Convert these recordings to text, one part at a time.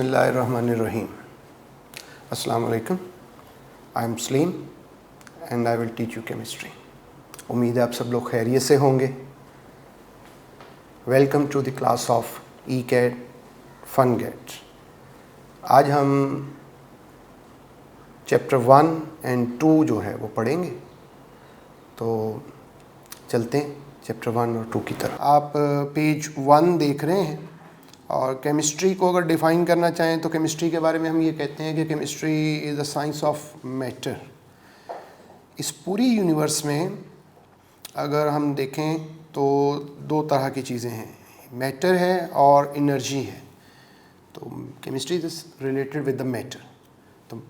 बिस्मिल्लाहिर्रहमानिर्रहीम। अस्सलाम वालेकुम। I am Salim and I will teach you chemistry. उम्मीद है आप सब लोग खैरियत से होंगे। Welcome to the class of E cat fun gate. आज हम चैप्टर 1 एंड 2 जो है वो पढ़ेंगे, तो चलते हैं चैप्टर 1 और 2 की तरफ। आप पेज 1 देख रहे हैं और केमिस्ट्री को अगर डिफ़ाइन करना चाहें तो केमिस्ट्री के बारे में हम ये कहते हैं कि chemistry is the science of matter. इस पूरी यूनिवर्स में अगर हम देखें तो दो तरह की चीज़ें हैं, मैटर है और एनर्जी है। तो chemistry is related with the matter. तो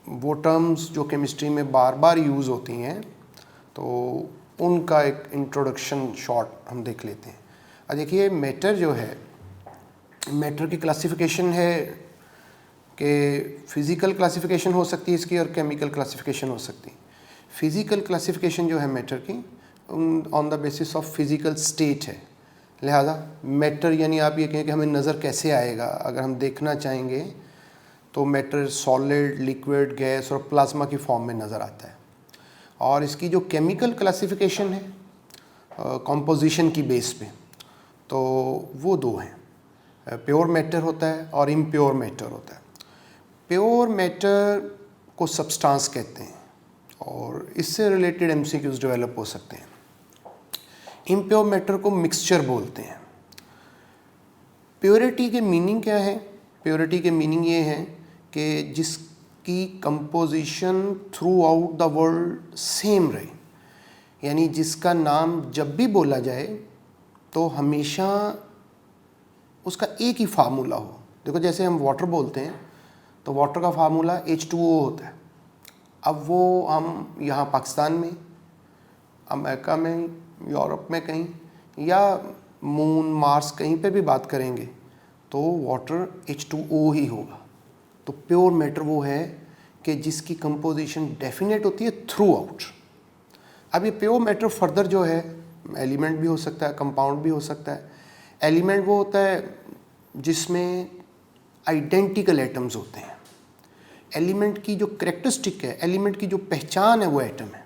वो टर्म्स जो केमिस्ट्री में बार बार यूज़ होती हैं, तो उनका एक इंट्रोडक्शन शॉर्ट हम देख लेते हैं। अब देखिए, मैटर जो है, मैटर की क्लासिफिकेशन है कि फ़िज़िकल क्लासिफिकेशन हो सकती है इसकी और केमिकल क्लासिफिकेशन हो सकती है। फ़िज़िकल क्लासिफिकेशन जो है मैटर की on the basis of physical state है। लिहाजा मैटर यानी आप ये कहें कि हमें नज़र कैसे आएगा, अगर हम देखना चाहेंगे तो मैटर सॉलिड, लिक्विड, गैस और प्लाज्मा की फॉर्म में नज़र आता है। और इसकी जो केमिकल क्लासिफिकेशन है कंपोजिशन की बेस पे, तो वो दो हैं, प्योर मैटर होता है और इम्प्योर मैटर होता है। प्योर मैटर को सब्सटेंस कहते हैं और इससे रिलेटेड एमसीक्यूज डेवलप हो सकते हैं। इम्प्योर मैटर को मिक्सचर बोलते हैं। प्योरिटी के मीनिंग क्या है? प्योरिटी के मीनिंग ये है कि जिसकी composition through out the world same रहे, यानी जिसका नाम जब भी बोला जाए तो हमेशा उसका एक ही फार्मूला हो। देखो, जैसे हम वाटर बोलते हैं तो वाटर का फार्मूला H2O होता है। अब वो हम यहाँ पाकिस्तान में, अमेरिका में, यूरोप में कहीं या मून, मार्स कहीं पे भी बात करेंगे तो वाटर H2O ही होगा। तो प्योर मैटर वो है कि जिसकी कंपोजिशन डेफिनेट होती है थ्रू आउट। अब ये प्योर मैटर फर्दर जो है एलिमेंट भी हो सकता है, कंपाउंड भी हो सकता है। एलिमेंट वो होता है जिसमें आइडेंटिकल एटम्स होते हैं। एलिमेंट की जो करेक्टरिस्टिक है, एलिमेंट की जो पहचान है, वो एटम है।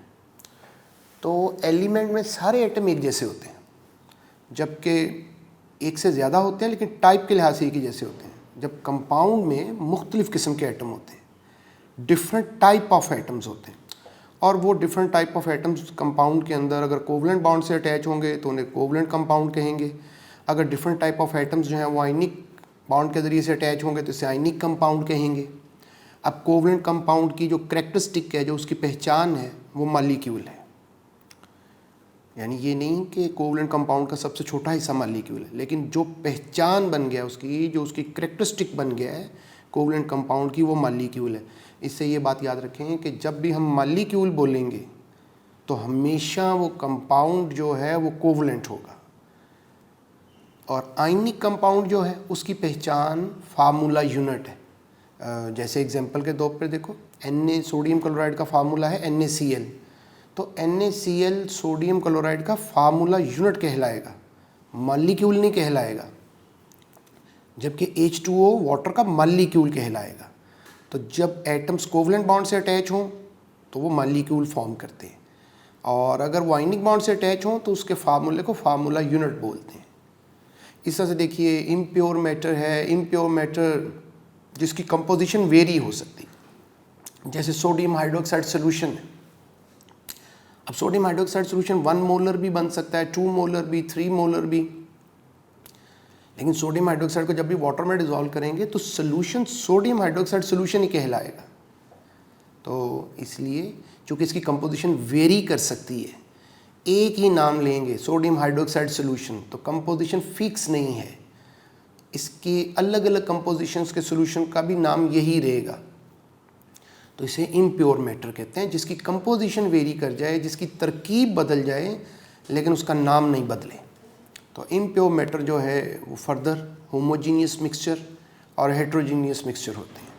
तो एलिमेंट में सारे एटम एक जैसे होते हैं, जबकि एक से ज़्यादा होते हैं लेकिन टाइप के लिहाज से एक ही जैसे होते हैं। जब कंपाउंड में मुख्तलिफ़ किस्म के एटम होते हैं, डिफरेंट टाइप ऑफ एटम्स होते हैं, और वो different type of atoms compound के अंदर अगर कोवलेंट बॉन्ड से अटैच होंगे तो उन्हें कोवलेंट कंपाउंड कहेंगे। अगर डिफरेंट टाइप ऑफ एटम्स जो हैं वो आयनिक बॉन्ड के ज़रिए से अटैच होंगे तो इसे आयनिक कंपाउंड कहेंगे। अब कोवलेंट कंपाउंड की जो करेक्टरिस्टिक है, जो उसकी पहचान है, वो मॉलिक्यूल है। यानी ये नहीं कि कोवलेंट कंपाउंड का सबसे छोटा हिस्सा मॉलिक्यूल है, लेकिन जो पहचान बन गया उसकी, जो उसकी करेक्टरिस्टिक बन गया है कोवलेंट कंपाउंड की, वो मॉलिक्यूल है। इससे ये बात याद रखें कि जब भी हम मॉलिक्यूल बोलेंगे तो हमेशा वो कंपाउंड जो है वो कोवलेंट होगा। और आयनिक कंपाउंड जो है उसकी पहचान फार्मूला यूनिट है। जैसे एग्जांपल के तौर पर देखो, Na सोडियम क्लोराइड का फार्मूला है NaCl, तो NaCl सोडियम क्लोराइड का फार्मूला यूनिट कहलाएगा, मॉलिक्यूल नहीं कहलाएगा। जबकि H2O वाटर का मॉलिक्यूल कहलाएगा। तो जब एटम्स कोवलेंट बॉन्ड से अटैच हों तो वो मॉलिक्यूल फॉर्म करते हैं, और अगर वो आयनिक बॉन्ड से अटैच हों तो उसके फार्मूले को फार्मूला यूनिट बोलते हैं। इस तरह से देखिए, इम्प्योर मैटर है। इम्प्योर मैटर जिसकी कंपोजिशन वेरी हो सकती है, जैसे सोडियम हाइड्रोक्साइड सोल्यूशन है। अब सोडियम हाइड्रोक्साइड सोल्यूशन 1 मोलर भी बन सकता है, 2 मोलर भी, 3 मोलर भी। लेकिन सोडियम हाइड्रोक्साइड को जब भी वाटर में डिज़ोल्व करेंगे तो सोल्यूशन सोडियम हाइड्रोक्साइड सोल्यूशन ही कहलाएगा। तो इसलिए चूँकि इसकी कंपोजिशन वेरी कर सकती है, एक ही नाम लेंगे सोडियम हाइड्रोक्साइड सोल्यूशन, तो कंपोजिशन फिक्स नहीं है। इसके अलग अलग कंपोजिशंस के सोल्यूशन का भी नाम यही रहेगा। तो इसे इम्प्योर मैटर कहते हैं, जिसकी कंपोजिशन वेरी कर जाए, जिसकी तरकीब बदल जाए लेकिन उसका नाम नहीं बदले। तो इम्प्योर मैटर जो है वो फर्दर होमोजीनियस मिक्सचर और हेट्रोजीनियस मिक्सचर होते हैं।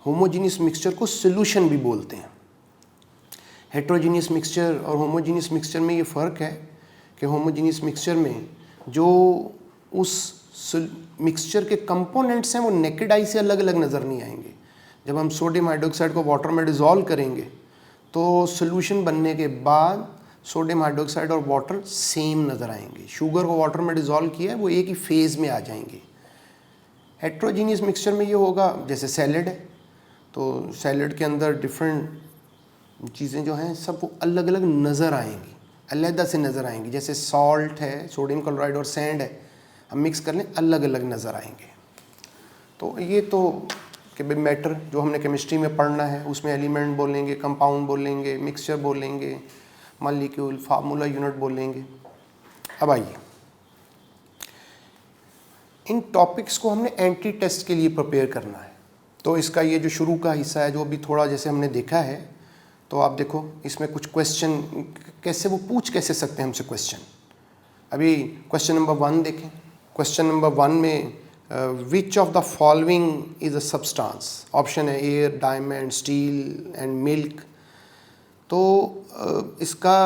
होमोजीनियस मिक्सचर को सोल्यूशन भी बोलते हैं। हेट्रोजीनियस मिक्सचर और होमोजीनियस मिक्सचर में ये फ़र्क है कि होमोजीनियस मिक्सचर में जो उस मिक्सचर के कंपोनेंट्स हैं वो नेकेड आई से अलग अलग नज़र नहीं आएंगे। जब हम सोडियम हाइड्रोक्साइड को वाटर में डिज़ोल्व करेंगे तो सोल्यूशन बनने के बाद सोडियम हाइड्रोक्साइड और वाटर सेम नज़र आएंगे। शुगर को वाटर में डिज़ोल्व किया है वो एक ही फेज़ में आ जाएंगे। हेट्रोजीनियस मिक्सचर में ये होगा, जैसे सैलड है तो सैलड के अंदर डिफरेंट चीज़ें जो हैं सब वो अलग अलग नज़र आएंगी, अलग से नज़र आएंगी। जैसे सॉल्ट है, सोडियम क्लोराइड और सैंड है, हम मिक्स कर लें अलग अलग नज़र आएंगे। तो ये तो कि भाई मैटर जो हमने केमिस्ट्री में पढ़ना है उसमें एलिमेंट बोलेंगे, कंपाउंड बोलेंगे, मिक्सचर बोलेंगे, मॉलिक्यूल, फार्मूला यूनिट बोलेंगे। अब आइए, इन टॉपिक्स को हमने एंट्री टेस्ट के लिए प्रिपेयर करना है। तो इसका ये जो शुरू का हिस्सा है जो अभी थोड़ा जैसे हमने देखा है, तो आप देखो इसमें कुछ क्वेश्चन कैसे वो पूछ कैसे सकते हैं हमसे क्वेश्चन। अभी क्वेश्चन नंबर 1 देखें। क्वेश्चन नंबर 1 में which of the following is a substance. Option है air, diamond, steel and milk. तो इसका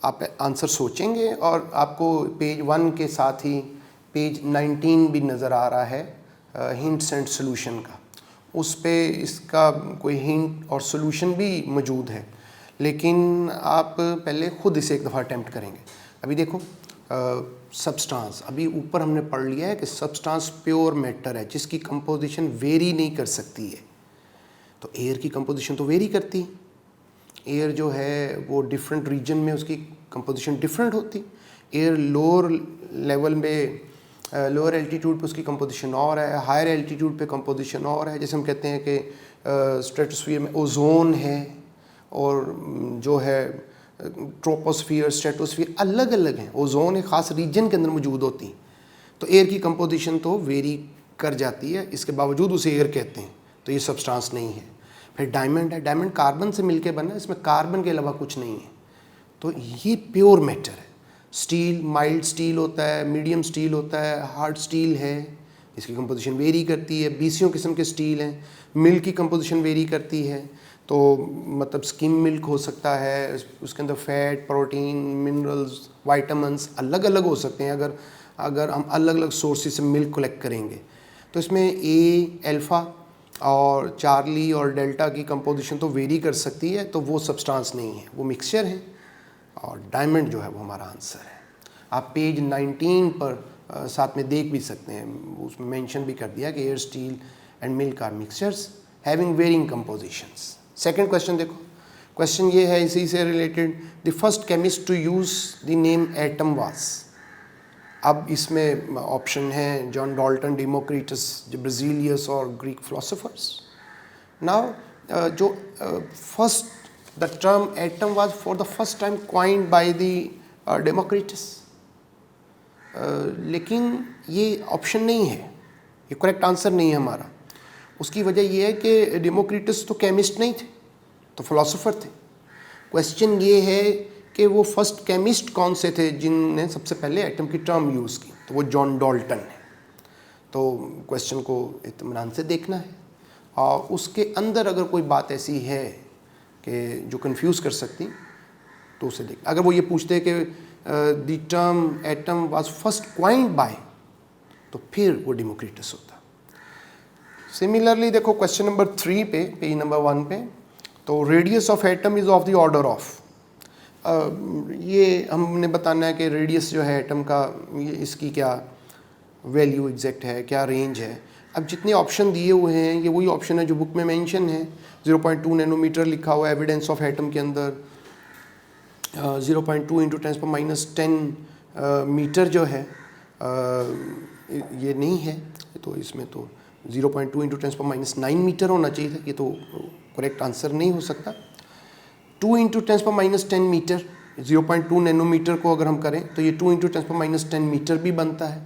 आप आंसर सोचेंगे और आपको पेज 1 के साथ ही पेज 19 भी नज़र आ रहा है हिंट्स एंड सोल्यूशन का। उस पे इसका कोई हिंट और सोल्यूशन भी मौजूद है, लेकिन आप पहले ख़ुद इसे एक दफ़ा अटैम्प्ट करेंगे। अभी देखो सब्सटेंस, अभी ऊपर हमने पढ़ लिया है कि सब्सटेंस प्योर मैटर है जिसकी कंपोजिशन वेरी नहीं कर सकती है। तो एयर की कंपोजिशन तो वेरी करती है। एयर जो है वो डिफरेंट रीजन में उसकी कंपोजिशन डिफरेंट होती। एयर लोअर लेवल में लोअर एल्टीट्यूड पे उसकी कंपोजिशन और है, हायर एल्टीट्यूड पे कंपोजिशन और है। जैसे हम कहते हैं कि स्ट्रेटोस्फीयर में ओजोन है और जो है ट्रोपोस्फीयर, स्ट्रेटोस्फीयर अलग अलग हैं। ओजोन एक ख़ास रीजन के अंदर मौजूद होती। तो एयर की कंपोजिशन तो वेरी कर जाती है, इसके बावजूद उसे एयर कहते हैं। तो ये सब्सटेंस नहीं है। फिर डायमंड है, डायमंड कार्बन से मिलके बना है, इसमें कार्बन के अलावा कुछ नहीं है, तो ये प्योर मैटर है। स्टील, माइल्ड स्टील होता है, मीडियम स्टील होता है, हार्ड स्टील है, इसकी कंपोजिशन वेरी करती है। बीसियों किस्म के स्टील हैं। मिल्क की कंपोजिशन वेरी करती है, तो मतलब स्किम मिल्क हो सकता है, उसके अंदर फैट, प्रोटीन, मिनरल्स, वाइटामिन्स अलग अलग हो सकते हैं अगर हम अलग अलग सोर्सेज से मिल्क कलेक्ट करेंगे। तो इसमें ए, अल्फ़ा और चार्ली और डेल्टा की कंपोजिशन तो वेरी कर सकती है, तो वो सब्सटेंस नहीं है, वो मिक्सचर है। और डायमंड जो है वो हमारा आंसर है। आप पेज 19 पर साथ में देख भी सकते हैं, उसमें मेंशन भी कर दिया कि air, steel and milk are mixtures having varying compositions. Second question देखो, क्वेश्चन ये है इसी से related, the first chemist to use the name atom was. अब इसमें ऑप्शन है जॉन डाल्टन, डेमोक्रिटस, ब्राज़िलियस और ग्रीक फिलोसोफर्स। नाउ जो first the term atom was for the first time coined by the Democritus, लेकिन ये option नहीं है, ये करेक्ट आंसर नहीं है हमारा। उसकी वजह ये है कि डेमोक्रिटस तो केमिस्ट नहीं थे, तो फिलोसोफर थे। क्वेश्चन ये है कि वो फर्स्ट केमिस्ट कौन से थे जिनने सबसे पहले एटम की टर्म यूज़ की, तो वो जॉन डाल्टन है। तो क्वेश्चन को इत्मीनान से देखना है, और उसके अंदर अगर कोई बात ऐसी है कि जो कंफ्यूज कर सकती तो उसे देख। अगर वो ये पूछते कि the term atom was first coined by, तो फिर वो डेमोक्रिटस होता। सिमिलरली देखो क्वेश्चन नंबर 3 पे, पेज नंबर 1 पे, तो radius of atom is of the order of. ये हमने बताना है कि रेडियस जो है एटम का, ये इसकी क्या वैल्यू एग्जैक्ट है, क्या रेंज है। अब जितने ऑप्शन दिए हुए हैं ये वही ऑप्शन है जो बुक में मेंशन है। 0.2 नैनोमीटर लिखा हुआ है एविडेंस ऑफ एटम के अंदर। 0.2 इंटू 10⁻10 मीटर जो है ये नहीं है, तो इसमें तो 0.2 इंटू 10⁻9 मीटर होना चाहिए था। ये तो करेक्ट आंसर नहीं हो सकता। 2 इंटू 10⁻10 मीटर, 0.2 नैनोमीटर को अगर हम करें तो ये 2 इंटू 10⁻10 मीटर भी बनता है,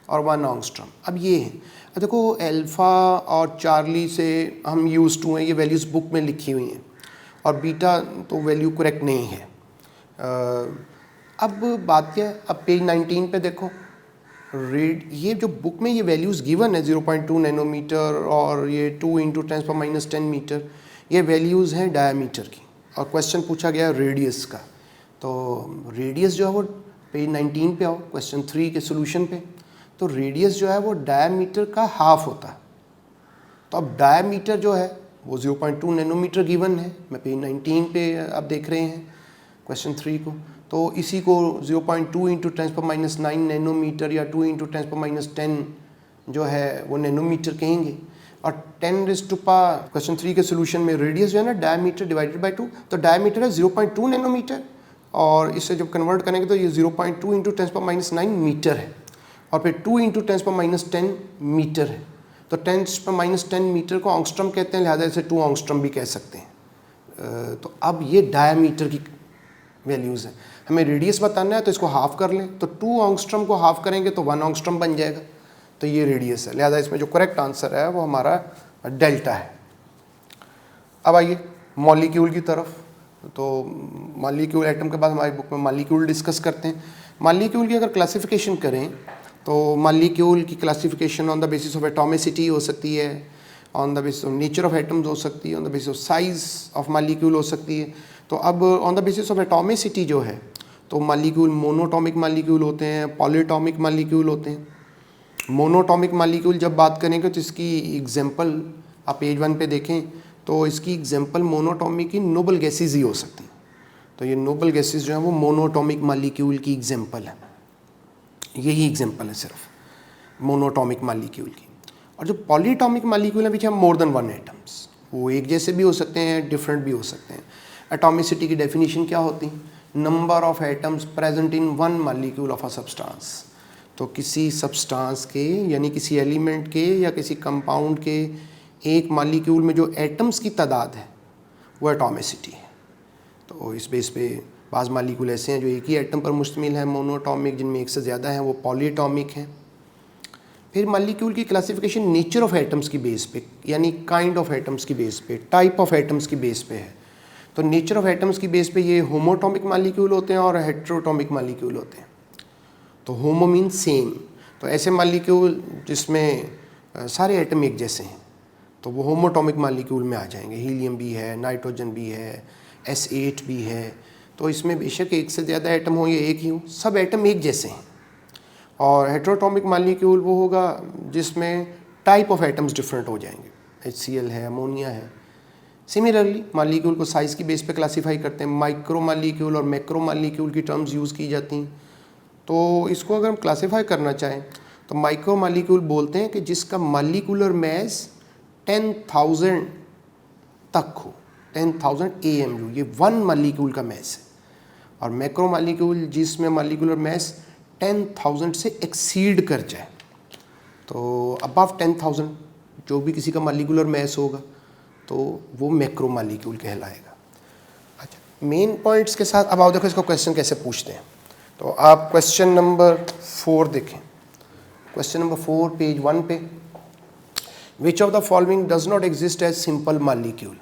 और 1 एंगस्ट्रॉम। अब ये है, अब देखो अल्फ़ा और चार्ली से हम यूज़ टू हैं, ये वैल्यूज़ बुक में लिखी हुई हैं, और बीटा तो वैल्यू करेक्ट नहीं है। अब बात क्या है, अब पेज 19 पे देखो, ये जो बुक में ये वैल्यूज़ गिवन है 0.2 नैनोमीटर और ये 2 इंटू 10⁻10 मीटर, ये वैल्यूज़ हैं डायमीटर की, और क्वेश्चन पूछा गया रेडियस का। तो रेडियस जो है वो पेज 19 पे आओ, क्वेश्चन 3 के सोल्यूशन पे। तो रेडियस जो है वो डायमीटर का हाफ होता है। तो अब डायमीटर जो है वो 0.2 नैनोमीटर गिवन है। मैं पेज 19 पे आप देख रहे हैं क्वेश्चन 3 को। तो इसी को 0.2 इंटू 10⁻⁹ नैनोमीटर या 2 इंटू 10⁻10 जो है वो नैनोमीटर कहेंगे। और 10⁻, क्वेश्चन 3 के सोल्यूशन में रेडियस जो है ना डायमीटर डिवाइडेड बाई 2, तो डायमीटर है 0.2 नैनोमीटर और इसे जब कन्वर्ट करेंगे तो ये 0.2 इंटू 10⁻⁹ मीटर है और फिर 2 इंटू 10⁻10 मीटर है। तो 10⁻10 मीटर को ऑंगस्ट्रम कहते हैं, लिहाजा इसे 2 ऑंगस्ट्रम भी कह सकते हैं। तो अब ये डायमीटर की वैल्यूज़ हैं। हमें रेडियस बताना है तो इसको हाफ कर लें, तो 2 ऑंगस्ट्रम को हाफ करेंगे तो 1 ऑंगस्ट्रम बन जाएगा। तो ये रेडियस है, लिहाजा इसमें जो करेक्ट आंसर है वो हमारा डेल्टा है। अब आइए मॉलिक्यूल की तरफ। तो मॉलिक्यूल एटम के बाद हमारी बुक में मॉलिक्यूल डिस्कस करते हैं। मॉलिक्यूल की अगर क्लासिफिकेशन करें तो मॉलिक्यूल की classification on the basis of atomicity हो सकती है, on the basis of nature of atoms हो सकती है, on the basis of size of molecule हो सकती है। तो अब on the basis of atomicity जो है तो मॉलिक्यूल मोनोटॉमिक मॉलिक्यूल होते हैं, पॉलीटॉमिक मॉलिक्यूल होते हैं। मोनोटॉमिक मॉलिक्यूल जब बात करेंगे तो इसकी एग्जांपल आप पेज 1 पे देखें तो इसकी एग्जांपल मोनोटॉमिक की नोबल गैसेज ही हो सकती हैं। तो ये नोबल गैसेज जो है वो मोनोटॉमिक मॉलिक्यूल की एग्जांपल है, यही एग्जांपल है सिर्फ मोनोटॉमिक मॉलिक्यूल की। और जो पॉलीटॉमिक मॉलिक्यूल है which have more than 1 atoms, वो एक जैसे भी हो सकते हैं, डिफरेंट भी हो सकते हैं। एटॉमिसिटी की डेफिनेशन क्या होती है? Number of atoms present in 1 molecule of a substance. तो किसी सब्सटेंस के यानी किसी एलिमेंट के या किसी कंपाउंड के एक मॉलिक्यूल में जो एटम्स की तादाद है वो एटॉमिसिटी है। तो इस बेस पे बाज़ मॉलिक्यूल ऐसे हैं जो एक ही एटम पर मुश्तमिल है मोनोटॉमिक, जिनमें एक से ज़्यादा हैं वो पॉलीटॉमिक हैं। फिर मॉलिक्यूल की क्लासिफिकेशन नेचर ऑफ एटम्स की बेस पे यानी काइंड ऑफ एटम्स की बेस पे, टाइप ऑफ एटम्स की बेस पे है। तो नेचर ऑफ एटम्स की बेस पे ये होमोटॉमिक मॉलिक्यूल होते हैं और हेट्रोटॉमिक मॉलिक्यूल होते हैं। तो होमो मीन सेम, तो ऐसे मॉलिक्यूल जिसमें सारे एटम एक जैसे हैं तो वो होमोटॉमिक मॉलिक्यूल में आ जाएंगे। हीलियम भी है, नाइट्रोजन भी है, S8 भी है। तो इसमें बेशक एक से ज़्यादा एटम हो या एक ही हो, सब एटम एक जैसे हैं। और हेट्रोटॉमिक मॉलिक्यूल वो होगा जिसमें टाइप ऑफ एटम्स डिफरेंट हो जाएंगे, HCl है, अमोनिया है। सिमिलरली मॉलिक्यूल को साइज़ की बेस पे क्लासीफाई करते हैं। माइक्रो मॉलिक्यूल और मैक्रो मॉलिक्यूल की टर्म्स यूज़ की जाती हैं। तो इसको अगर हम क्लासीफाई करना चाहें तो माइक्रो मॉलिक्यूल बोलते हैं कि जिसका मॉलिक्यूलर मैस 10,000 तक हो, 10,000 AMU, ये 1 मॉलिक्यूल का मैस है। और मैक्रो मॉलिक्यूल जिसमें मॉलिक्यूलर मैस 10,000 से एक्सीड कर जाए, तो अबव 10,000 जो भी किसी का मॉलिक्यूलर मैस होगा तो वो मैक्रो मॉलिक्यूल कहलाएगा। अच्छा, मेन पॉइंट्स के साथ अब आओ देखो इसको क्वेश्चन कैसे पूछते हैं। तो आप क्वेश्चन नंबर 4 देखें। क्वेश्चन नंबर 4 पेज 1 पे, which of the following does not exist as simple molecule,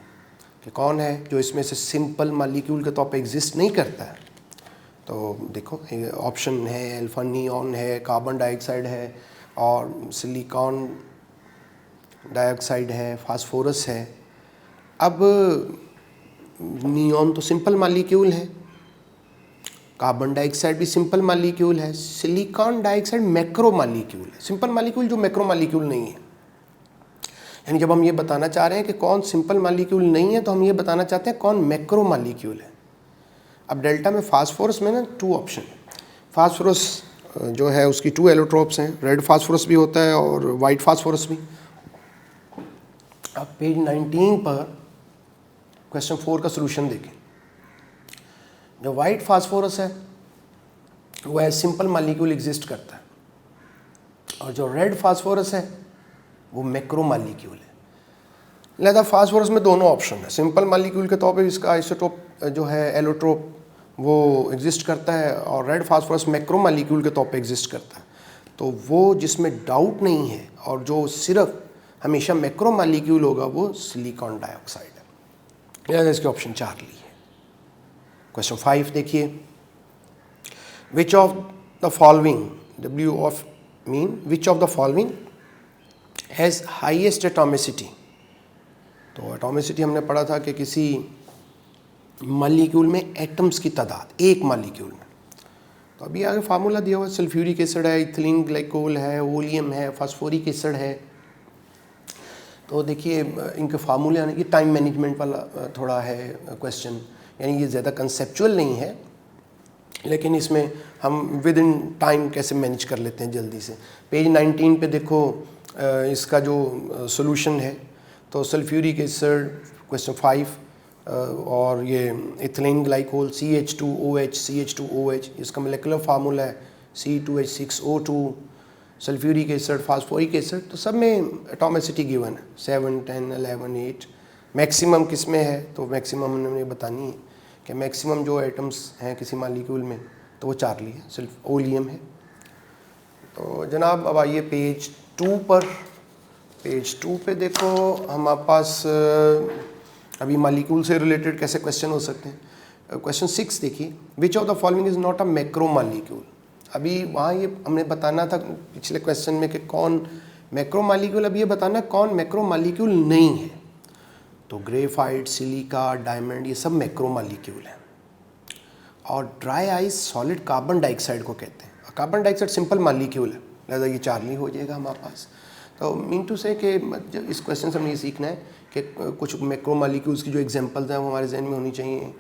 कि कौन है जो इसमें से सिंपल मॉलिक्यूल के तौर पे एग्जिस्ट नहीं करता है। तो देखो ऑप्शन है अल्फा नियॉन है, कार्बन डाइऑक्साइड है और सिलिकॉन डाइऑक्साइड है, फास्फोरस है। अब नियॉन तो सिंपल मॉलिक्यूल है, कार्बन डाइऑक्साइड भी सिंपल मॉलिक्यूल है, सिलिकॉन डाइऑक्साइड मैक्रो मॉलिक्यूल है। सिंपल मॉलिक्यूल जो मैक्रो मॉलिक्यूल नहीं है, यानी जब हम ये बताना चाह रहे हैं कि कौन सिंपल मॉलिक्यूल नहीं है तो हम ये बताना चाहते हैं कौन मैक्रो मॉलिक्यूल है। अब डेल्टा में फास्फोरस में ना 2 ऑप्शन है। फास्फोरस जो है उसकी 2 एलोट्रोप्स हैं, रेड फास्फोरस भी होता है और वाइट फास्फोरस भी। अब पेज 19 पर क्वेश्चन 4 का सलूशन देखें। जो वाइट फास्फोरस है वो है सिंपल मॉलिक्यूल एग्जिस्ट करता है और जो रेड फास्फोरस है वो मैक्रो मॉलिक्यूल है। लिहाजा फास्फोरस में दोनों ऑप्शन है। सिंपल मॉलिक्यूल के तौर पे इसका आइसोटोप जो है एलोट्रोप वो एग्जिस्ट करता है और रेड फास्फोरस मैक्रो मॉलिक्यूल के तौर पे एग्जिस्ट करता है। तो वो जिसमें डाउट नहीं है और जो सिर्फ हमेशा मैक्रो मॉलिक्यूल होगा वो सिलिकॉन डाइऑक्साइड है। लिहाजा इसके ऑप्शन 4 ली है। क्वेश्चन 5 देखिए, विच of the following, W of mean which of the following has highest atomicity. तो एटॉमिसिटी हमने पढ़ा था कि किसी मॉलिक्यूल में एटम्स की तादाद, एक मॉलिक्यूल में, तो अभी आगे फार्मूला दिया हुआ है, सल्फ्यूरिक एसिड है, इथिलीन ग्लाइकोल है, ओलियम है, फास्फोरिक एसिड है। तो देखिए इनके फार्मूले आने की टाइम मैनेजमेंट वाला थोड़ा है क्वेश्चन, यानी ये ज़्यादा कंसेप्चुअल नहीं है, लेकिन इसमें हम विद इन टाइम कैसे मैनेज कर लेते हैं जल्दी से। पेज 19 पे देखो इसका जो सॉल्यूशन है, तो सल्फ्यूरिक एसिड क्वेश्चन 5 और ये इथिलीन ग्लाइकोल CH2OH CH2OH, इसका मोलेकुलर फार्मूला है C2H6O2। Sulphuric acid, phosphoric acid, तो सब में एटॉमिसिटी गिवन है 7 10 11 8। मैक्सिमम किस में है, तो मैक्सिमम हमने बतानी है कि मैक्सिमम जो एटम्स हैं किसी मालिक्यूल में तो वो चार्ली है, सिर्फ ओलियम है। तो जनाब अब आइए पेज 2 पर। पेज 2 पे देखो हमारे पास अभी मालिक्यूल से रिलेटेड कैसे क्वेश्चन हो सकते हैं। क्वेश्चन 6 देखिए, विच of the following is not a macro molecule. अभी वहाँ ये हमने बताना था पिछले क्वेश्चन में कि कौन मैक्रो मालिक्यूल, अब ये बताना कौन मैक्रो मालिक्यूल नहीं है। तो ग्रेफाइट, सिलिका, डायमंड, ये सब मैक्रो मालिक्यूल हैं। और dry ice solid carbon dioxide को कहते हैं। कार्बन डाइऑक्साइड सिंपल मालिक्यूल है, लिहाजा ये चार्ली हो जाएगा हमारे पास। तो मीन टू से कि इस क्वेश्चन से हमें ये सीखना है कि कुछ मैक्रो मालिक्यूल्स की जो एग्जांपल्स हैं वो हमारे जहन में होनी चाहिए।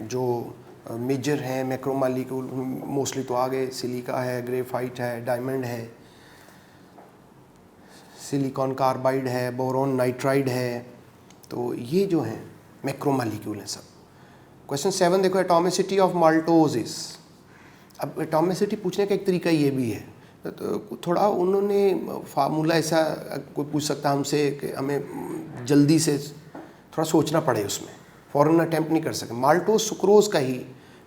जो मेजर हैं मैक्रो मालिक्यूल मोस्टली तो आ गए, सिलिका है, ग्रेफाइट है, डायमंड है, सिलिकॉन कार्बाइड है, बोरॉन नाइट्राइड है। तो ये जो हैं मैक्रो मालिक्यूल हैं सब। क्वेश्चन 7 देखो, एटॉमिसिटी ऑफ माल्टोज इज। अब एटॉमिसिटी पूछने का एक तरीका ये भी है, तो थोड़ा उन्होंने फार्मूला ऐसा कोई पूछ सकता हमसे कि हमें जल्दी से थोड़ा सोचना पड़े, उसमें फ़ौरन अटैम्प्ट नहीं कर सके। माल्टोज सुक्रोज का ही,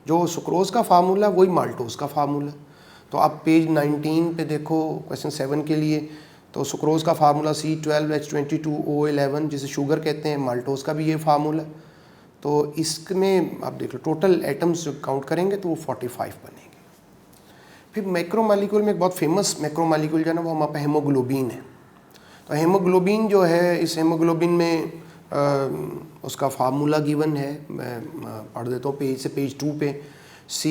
जो सुक्रोज का फार्मूला वही माल्टोज का फार्मूला। तो आप पेज 19 पे देखो क्वेश्चन 7 के लिए, तो सुक्रोज का फार्मूला C12H22O11, जिसे शुगर कहते हैं। माल्टोज का भी ये फार्मूला। तो इसमें आप देख लो टोटल एटम्स जो काउंट करेंगे तो वो 45 बनेंगे। फिर मैक्रो मालिक्यूल में एक बहुत फेमस मैक्रो मालिक्यूल जो है ना, वो हमारे पास हेमोग्लोबिन है। तो हेमोग्लोबिन जो है, इस हेमोग्लोबिन में उसका फार्मूला गिवन है, मैं पढ़ देता हूँ पेज से, पेज 2 पे। C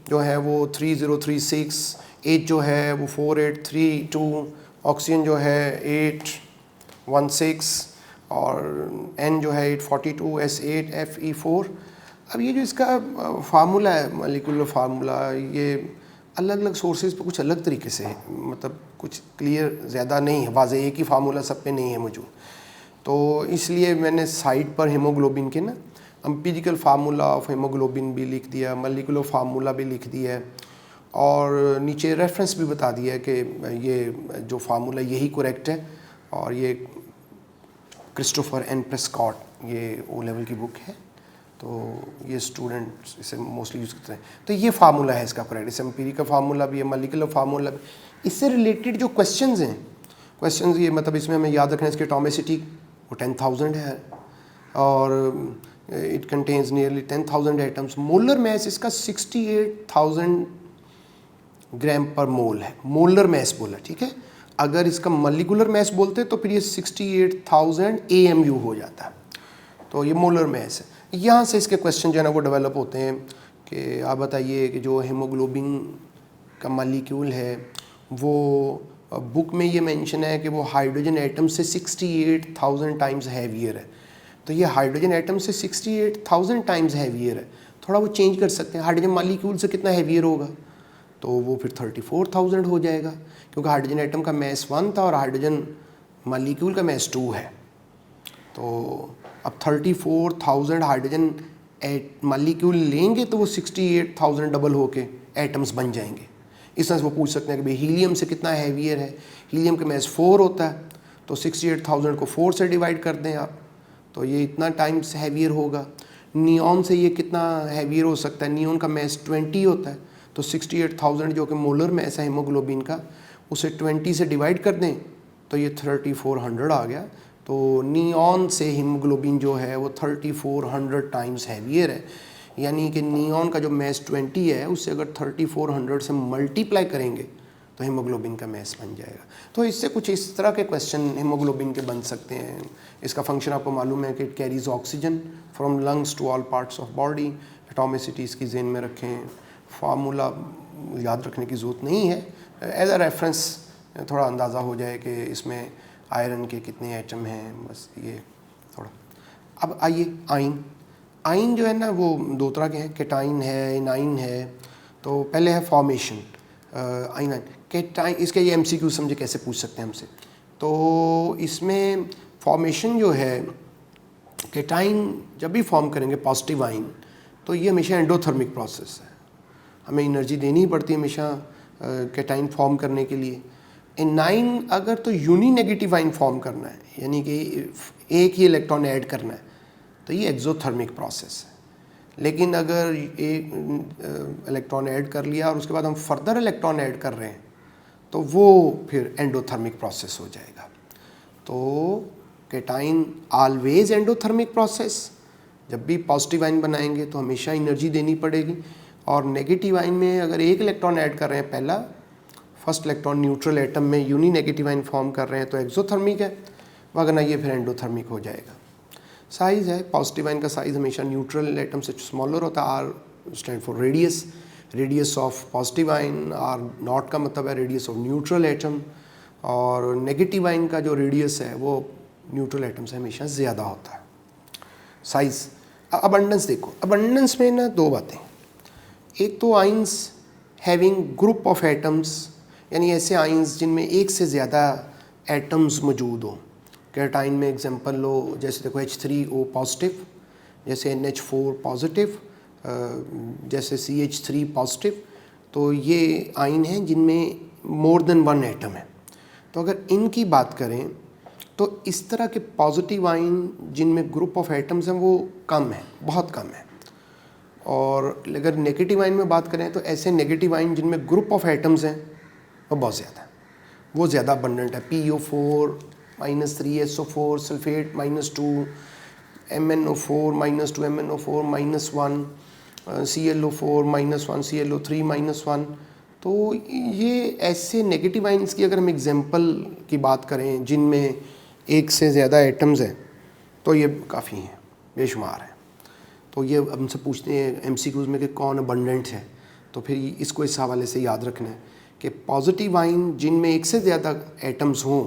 जो है वो 3036, H जो है वो 4832, ऑक्सीजन जो है 816 और N जो है 842, S8 Fe4। अब ये जो इसका फार्मूला है, मालिक्यूलर फार्मूला, ये अलग अलग सोर्सेज पे कुछ अलग तरीके से है, मतलब कुछ क्लियर ज़्यादा नहीं है, वाज़े एक ही फार्मूला सब पे नहीं है मौजूद। तो इसलिए मैंने साइड पर हेमोग्लोबिन के ना एम्पिरिकल फार्मूला ऑफ हेमोग्लोबिन भी लिख दिया, मॉलिक्यूलर फार्मूला भी लिख दिया है, और नीचे रेफरेंस भी बता दिया है कि ये जो फार्मूला यही करेक्ट है। और ये क्रिस्टोफर एन प्रेस्कॉट, ये ओ लेवल की बुक है, तो ये स्टूडेंट्स इसे मोस्टली यूज़ करते हैं। तो ये फार्मूला है इसका करेक्ट, इसे एम्पिरिकल फार्मूला भी है, मॉलिक्यूलर फार्मूला भी। इससे रिलेटेड जो क्वेश्चंस हैं, क्वेश्चंस ये मतलब इसमें हमें याद रखना है, इसकी एटॉमिसिटी वो 10,000 है और it contains nearly 10,000 atoms. Molar mass इसका 68,000 ग्राम पर मोल है, मोलर मैस बोला, ठीक है। अगर इसका मॉलिक्यूलर मैस बोलते तो फिर ये 68,000 AMU हो जाता है। तो ये मोलर मैस है। यहाँ से इसके क्वेश्चन जो है ना वो डेवलप होते हैं कि आप बताइए कि जो हेमोग्लोबिन का मॉलिक्यूल है वो बुक में ये मेंशन है कि वो हाइड्रोजन एटम से 68,000 टाइम्स हैवियर है। तो ये हाइड्रोजन एटम से 68,000 टाइम्स हैवियर है। थोड़ा वो चेंज कर सकते हैं, हाइड्रोजन मॉलिक्यूल से कितना हैवियर होगा, तो वो फिर 34,000 हो जाएगा, क्योंकि हाइड्रोजन एटम का मैस 1 था और हाइड्रोजन मॉलिक्यूल का मैस 2 है। तो अब 34,000 हाइड्रोजन मॉलिक्यूल लेंगे तो वो 68,000 डबल होके एटम्स बन जाएंगे। इस तरह से वो पूछ सकते हैं कि भाई हीलियम से कितना हैवियर है। हीलियम का मैस 4 होता है, तो 68,000 को 4 से डिवाइड कर दें आप, तो ये इतना टाइम्स हैवियर होगा। नियॉन से ये कितना हैवियर हो सकता है, नियॉन का मैस 20 होता है, तो 68,000 जो कि मोलर मैस है हीमोग्लोबिन का, उसे 20 से डिवाइड कर दें तो ये 3400 आ गया। तो नियॉन से हीमोग्लोबिन जो है वो 3400 टाइम्स हैवियर है, यानी कि नियॉन का जो मैस 20 है उससे अगर 3400 से मल्टीप्लाई करेंगे तो हीमोग्लोबिन का मैस बन जाएगा। तो इससे कुछ इस तरह के क्वेश्चन हीमोग्लोबिन के बन सकते हैं। इसका फंक्शन आपको मालूम है कि it carries oxygen from lungs to all parts of body. Atomicity इसकी जेन में रखें, फार्मूला याद रखने की ज़रूरत नहीं है, एज अ रेफरेंस थोड़ा अंदाज़ा हो जाए कि इसमें आयरन के कितने एटम हैं, बस ये थोड़ा। अब आइए आइन। आइन जो है ना वो दो तरह के हैं, केटाइन है, एनाइन है। तो पहले है फॉर्मेशन, आइन केटाइन, इसके ये MCQ समझे कैसे पूछ सकते हैं हमसे। तो इसमें फॉर्मेशन जो है, केटाइन जब भी फॉर्म करेंगे पॉजिटिव आइन, तो ये हमेशा एंडोथर्मिक प्रोसेस है, हमें एनर्जी देनी ही पड़ती है हमेशा केटाइन फॉर्म करने के लिए। एनाइन अगर तो यूनी नेगेटिव आइन फॉर्म करना है, यानी कि एक ही इलेक्ट्रॉन ऐड करना है, तो ये एक्सोथर्मिक प्रोसेस है। लेकिन अगर एक इलेक्ट्रॉन ऐड कर लिया और उसके बाद हम फर्दर इलेक्ट्रॉन ऐड कर रहे हैं, तो वो फिर एंडोथर्मिक प्रोसेस हो जाएगा। तो केटाइन ऑलवेज एंडोथर्मिक प्रोसेस, जब भी पॉजिटिव आइन बनाएंगे तो हमेशा एनर्जी देनी पड़ेगी। और नेगेटिव आइन में अगर एक इलेक्ट्रॉन ऐड कर रहे हैं, पहला फर्स्ट इलेक्ट्रॉन न्यूट्रल एटम में यूनी नेगेटिव आइन फॉर्म कर रहे हैं, तो एक्सोथर्मिक है, वरना ये फिर एंडोथर्मिक हो जाएगा। साइज़ है, पॉजिटिव आइन का साइज़ हमेशा न्यूट्रल एटम से स्मॉलर होता है। R stand for radius, radius of positive ion. R naught का मतलब है रेडियस ऑफ न्यूट्रल एटम, और नेगेटिव आइन का जो रेडियस है वो न्यूट्रल एटम से हमेशा ज़्यादा होता है। साइज़। अबंडेंस देखो, अबंडेंस में ना दो बातें, एक तो ions having group of atoms, यानी ऐसे आइंस जिनमें एक से ज़्यादा एटम्स मौजूद हो। केटाइन में एग्जांपल लो, जैसे देखो H3O पॉजिटिव, जैसे NH4 पॉजिटिव, जैसे CH3 पॉजिटिव। तो ये आइन हैं जिनमें मोर देन वन एटम है। तो अगर इनकी बात करें तो इस तरह के पॉजिटिव आइन जिनमें ग्रुप ऑफ एटम्स हैं वो कम है, बहुत कम है। और अगर नेगेटिव आइन में बात करें तो ऐसे नेगेटिव आइन जिनमें ग्रुप ऑफ एटम्स हैं वो बहुत ज़्यादा है, वो ज़्यादा अबंडेंट है। PO4 -3SO4 sulphate -2, MnO4 -2 MnO4 -1, ClO4 -1 ClO3 -1। तो ये ऐसे नेगेटिव आइंस की अगर हम एग्जांपल की बात करें जिनमें एक से ज़्यादा एटम्स हैं, तो ये काफ़ी हैं, बेशुमार है। तो ये हमसे पूछते हैं MCQs में कि कौन अबंडेंट है, तो फिर इसको इस हवाले से याद रखना है कि पॉजिटिव आइन जिनमें एक से ज़्यादा एटम्स हों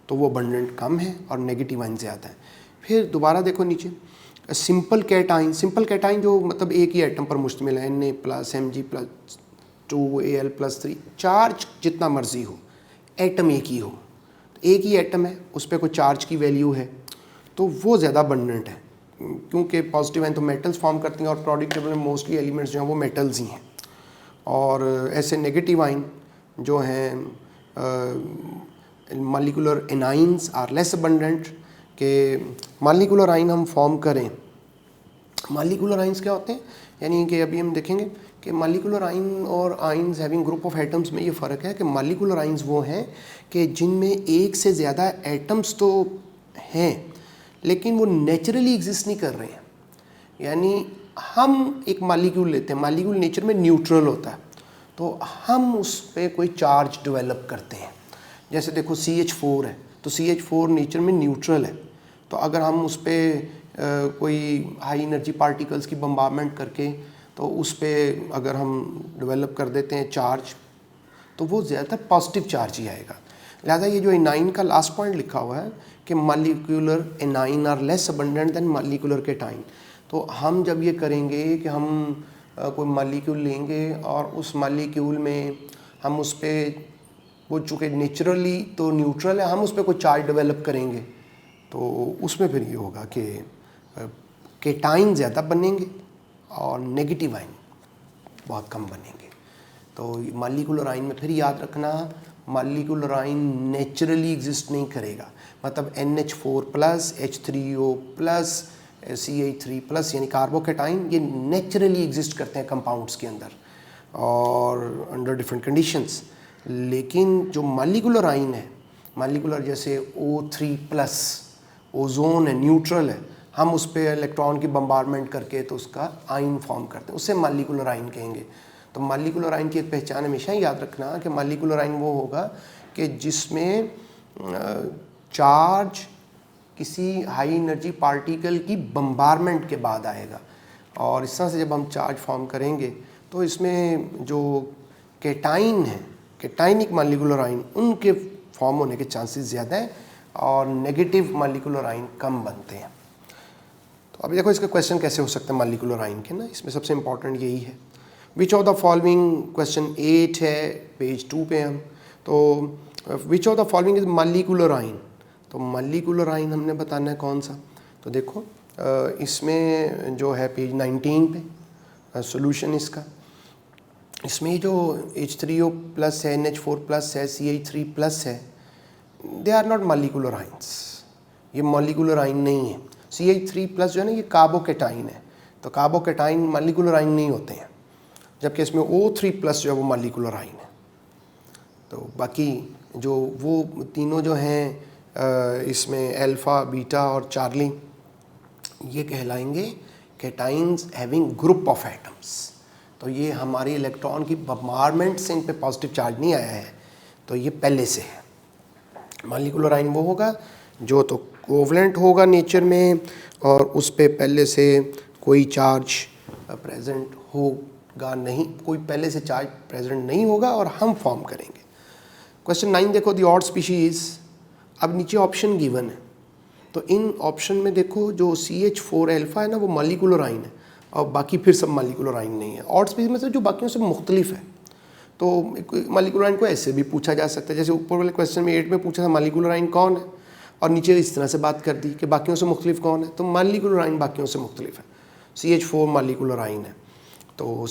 तो वो अबंडेंट कम है और नेगेटिव आइन ज़्यादा है। फिर दोबारा देखो नीचे, सिंपल कैटाइन, सिंपल कैटाइन जो मतलब एक ही एटम पर मुश्तमिल है, Na+Mg+2Al+3, चार्ज जितना मर्जी हो, एटम एक ही हो, एक ही एटम है, उस पर कोई चार्ज की वैल्यू है, तो वो ज़्यादा अबंडेंट है। क्योंकि पॉजिटिव आइन तो मेटल्स फॉर्म करती हैं और प्रोडक्ट टेबल में मोस्टली एलिमेंट्स जो हैं वो मेटल्स ही हैं। और ऐसे नेगेटिव आइन जो हैं molecular anions are less abundant, के मॉलिक्यूलर आइन हम फॉर्म करें। मॉलिक्यूलर आइंस क्या होते हैं, यानी कि अभी हम देखेंगे कि मॉलिक्यूलर आइन और ions having group of atoms में ये फ़र्क है कि मॉलिक्यूलर आइंस वो हैं कि जिनमें एक से ज़्यादा एटम्स तो हैं लेकिन वो नेचुरली एग्जिस्ट नहीं कर रहे हैं। यानी हम एक मॉलिक्यूल लेते हैं, मॉलिक्यूल नेचर में न्यूट्रल होता है, तो हम उस पर कोई चार्ज डेवलप करते हैं। जैसे देखो CH4 है, तो CH4 नेचर में न्यूट्रल है, तो अगर हम उस पर कोई हाई एनर्जी पार्टिकल्स की बम्बारमेंट करके तो उस पर अगर हम डेवलप कर देते हैं चार्ज, तो वो ज़्यादातर पॉजिटिव चार्ज ही आएगा। लिहाजा ये जो एनाइन का लास्ट पॉइंट लिखा हुआ है कि molecular anion are less abundant than molecular cation, तो हम जब ये करेंगे कि हम कोई मॉलिक्यूल लेंगे और उस मॉलिक्यूल में हम उस पर, वो चूँकि नेचुरली तो न्यूट्रल है, हम उस पर कोई चार्ज डेवलप करेंगे तो उसमें फिर ये होगा कि केटाइन ज़्यादा बनेंगे और नेगेटिव आइन बहुत कम बनेंगे। तो मॉलिक्यूलर आइन में फिर याद रखना, मॉलिक्यूलर आइन नेचुरली एग्जिस्ट नहीं करेगा, मतलब NH4+, H3O+, CH3+, यानी कार्बोकेटाइन ये नेचुरली एग्जिस्ट करते हैं कंपाउंड्स के अंदर और अंडर डिफरेंट कंडीशंस। लेकिन जो मॉलिक्यूलर आइन है, मॉलिक्यूलर जैसे O3+, ओजोन है, न्यूट्रल है, हम उस पर इलेक्ट्रॉन की बम्बारमेंट करके तो उसका आइन फॉर्म करते हैं, उससे मॉलिक्यूलर आइन कहेंगे। तो मॉलिक्यूलर आइन की एक पहचान हमेशा याद रखना कि मॉलिक्यूलर आइन वो होगा कि जिसमें चार्ज किसी हाई एनर्जी पार्टिकल की बम्बारमेंट के बाद आएगा, और इस तरह से जब हम चार्ज फॉर्म करेंगे तो इसमें जो केटाइन है, केटाइनिक मॉलिक्यूलर आयन, उनके फॉर्म होने के चांसेस ज़्यादा हैं और नेगेटिव मॉलिक्यूलर आयन कम बनते हैं। तो अभी देखो इसका क्वेश्चन कैसे हो सकता है मॉलिक्यूलर आयन के ना, इसमें सबसे इंपॉर्टेंट यही है। विच ऑफ द फॉलोइंग, क्वेश्चन 8 है, पेज 2 पे हम। तो विच of the following is molecular ion, तो मॉलिक्यूलर आयन हमने बताना है कौन सा। तो देखो इसमें जो है पेज 19 पे सॉल्यूशन इसका, इसमें जो H3O प्लस है, NH4 प्लस है, CH3 प्लस है, they are not molecular ions, ये मॉलिक्यूलर आयन नहीं है। CH3 प्लस जो है ना ये कार्बोकेटाइन है, तो कार्बोकेटाइन मॉलिक्यूलर आयन नहीं होते हैं, जबकि इसमें O3 प्लस जो है वो मॉलिक्यूलर आयन है। तो बाकी जो वो तीनों जो हैं इसमें अल्फ़ा, बीटा और चार्ली, ये कहलाएंगे cations having group of atoms. तो ये हमारी इलेक्ट्रॉन की बम्बार्डमेंट से इन पे पॉजिटिव चार्ज नहीं आया है, तो ये पहले से है। मॉलिक्यूलर आयन वो होगा जो तो कोवलेंट होगा नेचर में और उस पे पहले से कोई चार्ज प्रेजेंट होगा नहीं, कोई पहले से चार्ज प्रेजेंट नहीं होगा और हम फॉर्म करेंगे। क्वेश्चन 9 देखो, दी ऑड स्पीशीज। अब नीचे ऑप्शन गिवन है, तो इन ऑप्शन में देखो जो CH4 अल्फा है ना वो मॉलिक्यूलर आयन है और बाकी फिर सब मॉलिक्यूलर आयन नहीं है। ऑड स्पीशीज में से जो बाकियों से मुख्तलिफ है, तो मॉलिक्यूलर आयन को ऐसे भी पूछा जा सकता है, जैसे ऊपर वाले क्वेश्चन में 8 में पूछा था मॉलिक्यूलर आयन कौन है, और नीचे इस तरह से बात कर दी कि बाकियों से मुख्तलिफ कौन है, तो मॉलिक्यूलर आयन बाकियों से मुख्तलिफ है। CH4 मॉलिक्यूलर आयन है, तो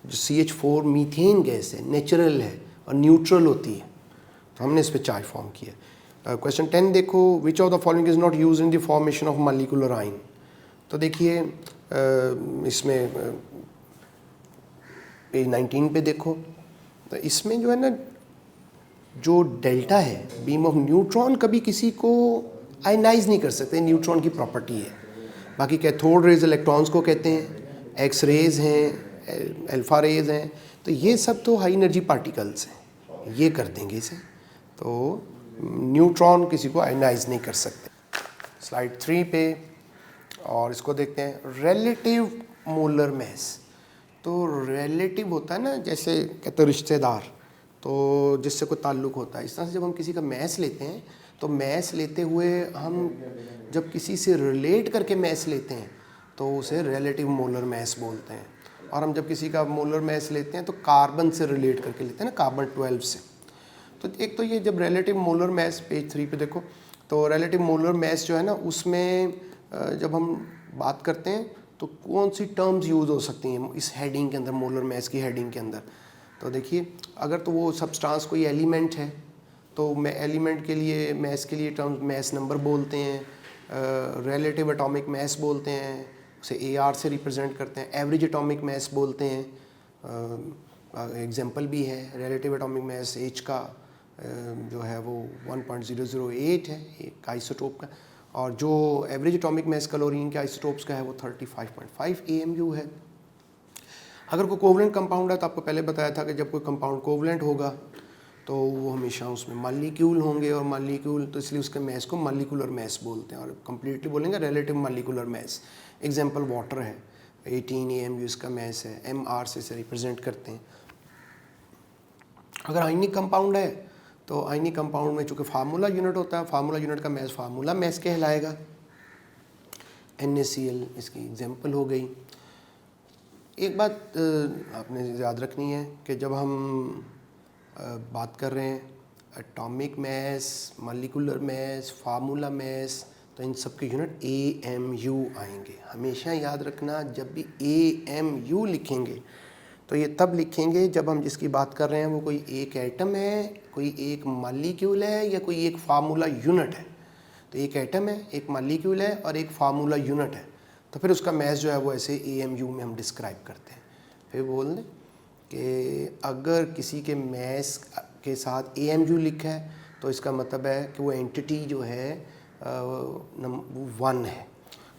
CH4 मीथेन गैस है, नेचुरल है और न्यूट्रल होती है, तो हमने इस पर चार्ज फॉर्म किया। क्वेश्चन 10 देखो, विच of the following is not use in the formation of molecular ion. तो देखिए इसमें पेज 19 पे देखो, तो इसमें जो है ना जो डेल्टा है, बीम ऑफ न्यूट्रॉन कभी किसी को आयनाइज नहीं कर सकते, न्यूट्रॉन की प्रॉपर्टी है। बाकी कैथोड रेज इलेक्ट्रॉन्स को कहते हैं, एक्स रेज हैं, अल्फा रेज हैं, तो ये सब तो हाई एनर्जी पार्टिकल्स हैं, ये कर देंगे इसे, तो न्यूट्रॉन किसी को आयनाइज नहीं कर सकते। स्लाइड 3 पे और इसको देखते हैं, रिलेटिव मोलर मैस। तो रिलेटिव होता है ना, जैसे कहते हैं रिश्तेदार, तो जिससे कोई ताल्लुक़ होता है, इस तरह से जब हम किसी का मैस लेते हैं तो मैस लेते हुए हम जब किसी से रिलेट करके मैस लेते हैं तो उसे रिलेटिव मोलर मैस बोलते हैं। और हम जब किसी का मोलर मैस लेते हैं तो कार्बन से रिलेट करके लेते हैं ना, कार्बन 12 से। तो एक तो ये जब रिलेटिव मोलर मैस, पेज 3 पे देखो, तो रिलेटिव मोलर मैस जो है ना उसमें जब हम बात करते हैं तो कौन सी टर्म्स यूज़ हो सकती हैं इस हेडिंग के अंदर, मोलर मैस की हेडिंग के अंदर। तो देखिए अगर तो वो सब्सटेंस कोई एलिमेंट है तो मैं एलिमेंट के लिए, मैस के लिए टर्म्स मैस नंबर बोलते हैं, रिलेटिव एटॉमिक मैस बोलते हैं, उसे AR से रिप्रेजेंट करते हैं, एवरेज एटॉमिक मैस बोलते हैं। एग्जांपल भी है, रिलेटिव एटॉमिक मैस H का जो है वो 1.008 है एक आइसोटोप का, और जो एवरेज एटॉमिक मैस क्लोरीन के आइसोटोप्स का है वो 35.5 AMU है। अगर कोई कोवलेंट कंपाउंड है तो आपको पहले बताया था कि जब कोई कंपाउंड कोवलेंट होगा तो वो हमेशा उसमें मॉलिक्यूल होंगे, और मॉलिक्यूल तो इसलिए उसके मैस को मॉलिक्यूलर मैस बोलते हैं, और कंप्लीटली बोलेंगे relative molecular mass. Example water है, 18 AMU इसका मैस है, MR से इसे रिप्रेजेंट करते हैं। अगर आयनिक कंपाउंड है तो आयनिक कंपाउंड में चूँकि फार्मूला यूनिट होता है, फार्मूला यूनिट का मैस फार्मूला मैस कहलाएगा। NaCl इसकी एग्जांपल हो गई। एक बात आपने याद रखनी है कि जब हम बात कर रहे हैं atomic mass, molecular mass, formula mass, तो इन सब के यूनिट AMU आएंगे। हमेशा याद रखना, जब भी AMU लिखेंगे तो ये तब लिखेंगे जब हम जिसकी बात कर रहे हैं वो कोई एक एटम है, कोई एक मॉलिक्यूल है, या कोई एक फार्मूला यूनिट है। तो एक एटम है, एक मॉलिक्यूल है और एक फार्मूला यूनिट है, तो फिर उसका मैस जो है वो ऐसे AMU में हम डिस्क्राइब करते हैं। फिर बोल दें कि अगर किसी के मैस के साथ AMU लिखा है तो इसका मतलब है कि वो एंटिटी जो है वन है।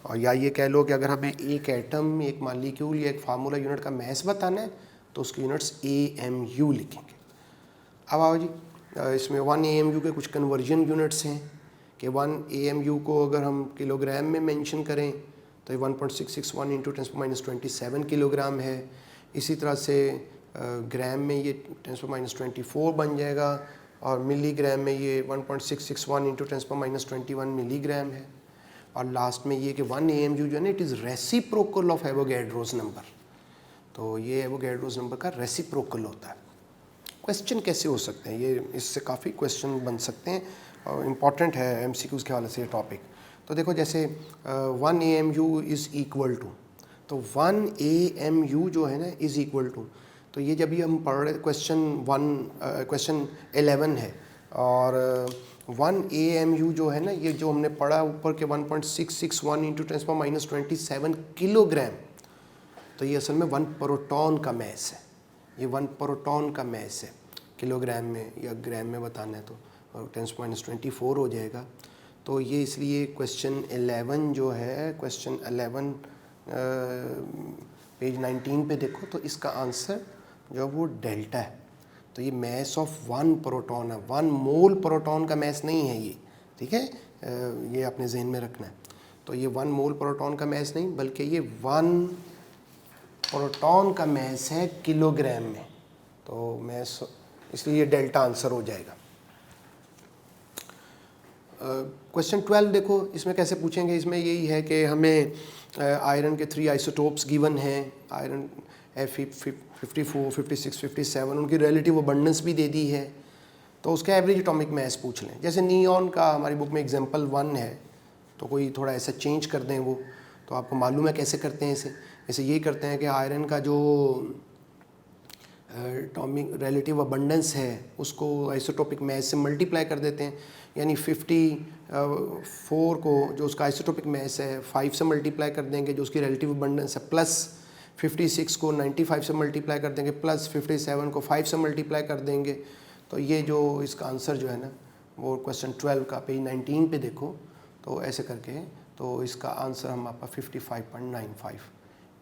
और या ये कह लो कि अगर हमें एक एटम, एक मॉलिक्यूल या एक फार्मूला यूनिट का मैस बताना है तो उसके यूनिट्स AMU लिखेंगे। अब आओ जी, इसमें 1 AMU के कुछ कन्वर्जन यूनिट्स हैं कि 1 AMU को अगर हम किलोग्राम में मेंशन करें तो ये 1.661 इंटू 10⁻⁻27 किलोग्राम है। इसी तरह से ग्राम में ये 10⁻⁻24 बन जाएगा और मिलीग्राम में ये 1.661 इंटू 10⁻⁻21 मिलीग्राम है। और लास्ट में ये कि 1 AMU जो है ना it is reciprocal of Avogadro's number. तो ये एवोगैड्रोस नंबर का रेसिप्रोकल होता है। क्वेश्चन कैसे हो सकते हैं, ये इससे काफ़ी क्वेश्चन बन सकते हैं और इम्पॉर्टेंट है MCQs के हवाले से ये टॉपिक। तो देखो जैसे 1 AMU इज़ इक्वल टू, तो 1 AMU जो है ना इज़ इक्वल टू, तो ये जब भी हम पढ़ रहे क्वेश्चन 11 है और 1 AMU जो है ना ये जो हमने पढ़ा ऊपर के 1.661 इंटू 10⁻⁻27 किलोग्राम, तो ये असल में 1 प्रोटॉन का मैस है। ये 1 प्रोटॉन का मैस है, किलोग्राम में या ग्राम में बताना है तो 10⁻24 हो जाएगा। तो ये इसलिए क्वेश्चन 11 जो है, क्वेश्चन 11 पेज 19 पे देखो तो इसका आंसर जो वो डेल्टा है। तो ये मैस ऑफ 1 प्रोटॉन है, 1 मोल प्रोटॉन का मैस नहीं है ये, ठीक है, ये अपने जहन में रखना है। तो ये 1 मोल प्रोटॉन का मैस नहीं बल्कि ये 1 प्रोटॉन का मैस है किलोग्राम में, तो मैस इसलिए ये डेल्टा आंसर हो जाएगा। क्वेश्चन 12 देखो इसमें कैसे पूछेंगे, इसमें यही है कि हमें आयरन के 3 आइसोटोप्स गिवन हैं, आयरन F54, 56, 57, उनकी रिलेटिव अबंडेंस भी दे दी है, तो उसका एवरेज एटॉमिक मास पूछ लें। जैसे नियॉन का हमारी बुक में एग्जांपल 1 है, तो कोई थोड़ा ऐसा चेंज कर दें वो, तो आपको मालूम है कैसे करते हैं इसे। जैसे ये करते हैं कि आयरन का जो एटॉमिक रिलेटिव अबंडेंस है उसको आइसोटोपिक मास से मल्टीप्लाई कर देते हैं, यानी 54 को जो उसका आइसोटोपिक मास है 5 से मल्टीप्लाई कर देंगे जो उसकी रिलेटिव अबंडेंस है, प्लस 56 को 95 से मल्टीप्लाई कर देंगे, प्लस 57 को 5 से मल्टीप्लाई कर देंगे। तो ये जो इसका आंसर जो है ना वो क्वेश्चन 12 का पेज 19 पे देखो, तो ऐसे करके तो इसका आंसर हम आपका 55.95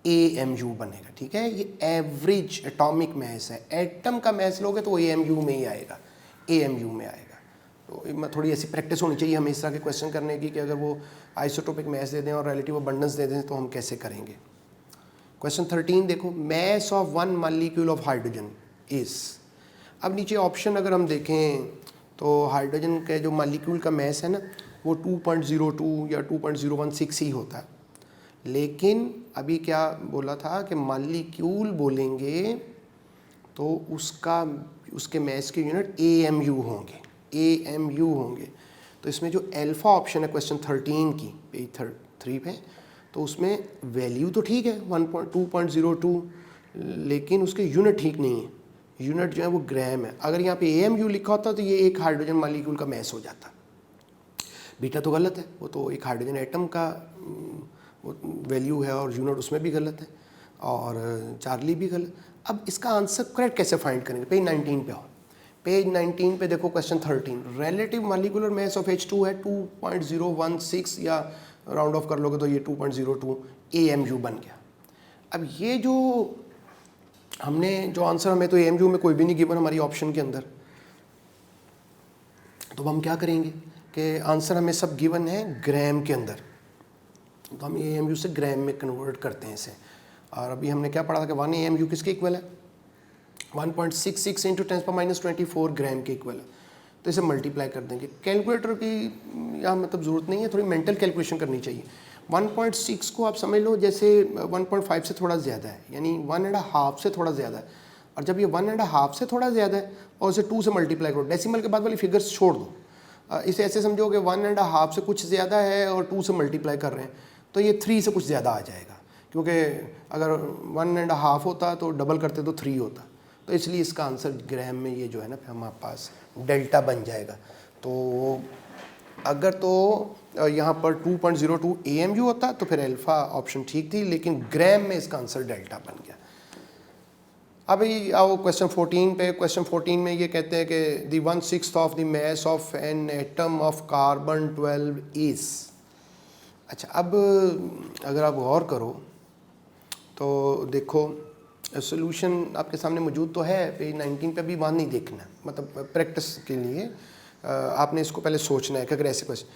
AMU बनेगा, ठीक है। ये एवरेज एटॉमिक मास है, एटम का मास लोगे तो वो AMU में ही आएगा, AMU में आएगा। तो थोड़ी ऐसी प्रैक्टिस होनी चाहिए हमें इस तरह के क्वेश्चन करने की कि अगर वो आइसोटोपिक मास दे दें और रिलेटिव अबंडेंस दे दें तो हम कैसे करेंगे। क्वेश्चन 13 देखो, mass of 1 molecule of hydrogen is. अब नीचे ऑप्शन अगर हम देखें तो हाइड्रोजन के जो मॉलिक्यूल का मैस है ना वो 2.02 या 2.016 ही होता है, लेकिन अभी क्या बोला था कि मॉलिक्यूल बोलेंगे तो उसके मैस के यूनिट AMU होंगे, AMU होंगे। तो इसमें जो अल्फ़ा ऑप्शन है क्वेश्चन 13 की पेज 3 पे, तो उसमें वैल्यू तो ठीक है 2.02, लेकिन उसके यूनिट ठीक नहीं है, यूनिट जो है वो ग्राम है। अगर यहाँ पे AMU लिखा होता तो ये एक हाइड्रोजन मॉलिक्यूल का मैस हो जाता। बीटा तो गलत है, वो तो एक हाइड्रोजन एटम का वैल्यू है और यूनिट उसमें भी गलत है और चार्ली भी गलत। अब इसका आंसर करेक्ट कैसे फाइंड करेंगे, पेज 19 पे आओ। पेज 19 पे देखो question 13, relative molecular mass of H2 है 2.016 या राउंड ऑफ कर लोगे तो ये 2.02 AMU बन गया। अब ये जो हमने जो आंसर, हमें तो AMU में कोई भी नहीं गिवन हमारी ऑप्शन के अंदर, तो हम क्या करेंगे कि आंसर हमें सब गिवन है ग्राम के अंदर, तो हम AMU से ग्राम में कन्वर्ट करते हैं इसे। और अभी हमने क्या पढ़ा था कि 1 AMU किसके इक्वल है, 1.66 इंटू 10⁻24 ग्राम के इक्वल है। तो इसे मल्टीप्लाई कर देंगे। कैलकुलेटर की यहाँ मतलब ज़रूरत नहीं है, थोड़ी मेंटल कैलकुलेशन करनी चाहिए। 1.6 को आप समझ लो जैसे 1.5 से थोड़ा ज़्यादा है, यानी 1.5 से थोड़ा ज़्यादा है। और जब ये 1.5 से थोड़ा ज़्यादा है और इसे 2 से मल्टीप्लाई करो, डेसिमल के बाद वाली फिगर्स छोड़ दो, इसे ऐसे समझो कि 1.5 से कुछ ज़्यादा है और 2 से मल्टीप्लाई कर रहे हैं, तो ये 3 से कुछ ज़्यादा आ जाएगा, क्योंकि अगर 1.5 होता तो डबल करते तो 3 होता। तो इसलिए इसका आंसर ग्राम में ये जो है ना फिर हमारे पास डेल्टा बन जाएगा। तो अगर तो यहाँ पर 2.02 AMU होता तो फिर अल्फ़ा ऑप्शन ठीक थी, लेकिन ग्राम में इसका आंसर डेल्टा बन गया। अभी आओ क्वेश्चन 14 पे। क्वेश्चन 14 में ये कहते हैं कि दी 1/6 of the mass of an atom of carbon 12 is. अच्छा, अब अगर आप गौर करो तो देखो सोल्यूशन आपके सामने मौजूद तो है, पेज 19 पे अभी वहाँ नहीं देखना, मतलब प्रैक्टिस के लिए आपने इसको पहले सोचना है कि अगर ऐसे क्वेश्चन,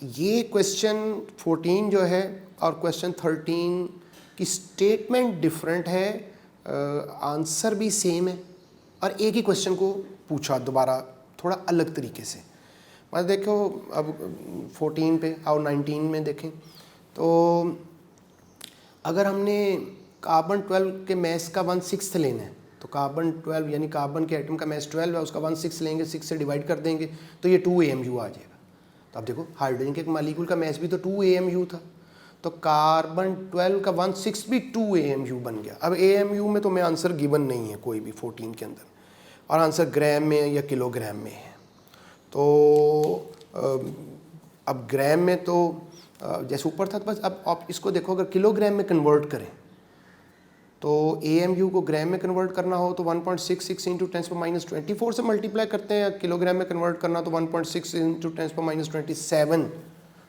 ये क्वेश्चन 14 जो है और क्वेश्चन 13 की स्टेटमेंट डिफरेंट है, आंसर भी सेम है और एक ही क्वेश्चन को पूछा दोबारा थोड़ा अलग तरीके से। मतलब देखो अब 14 पे और 19 में देखें तो अगर हमने कार्बन 12 के मास का 1/6 लेना है तो कार्बन 12 यानी कार्बन के एटम का मास 12 है, उसका 1/6 लेंगे, 6 से डिवाइड कर देंगे तो ये 2 AMU आ जाएगा। तो अब देखो हाइड्रोजन के एक मालिक्यूल का मास भी तो 2 AMU था, तो कार्बन 12 का 1/6 भी 2 AMU बन गया। अब AMU में तो मैं आंसर गिवन नहीं है कोई भी 14 के अंदर, और आंसर ग्राम में या किलोग्राम में है। तो अब ग्राम में तो जैसे ऊपर था, बस अब आप इसको देखो अगर किलोग्राम में कन्वर्ट करें तो AMU को ग्राम में कन्वर्ट करना हो तो 1.66 इंटू 10⁻24 से मल्टीप्लाई करते हैं, या किलोग्राम में कन्वर्ट करना तो 1.6 इंटू 10⁻27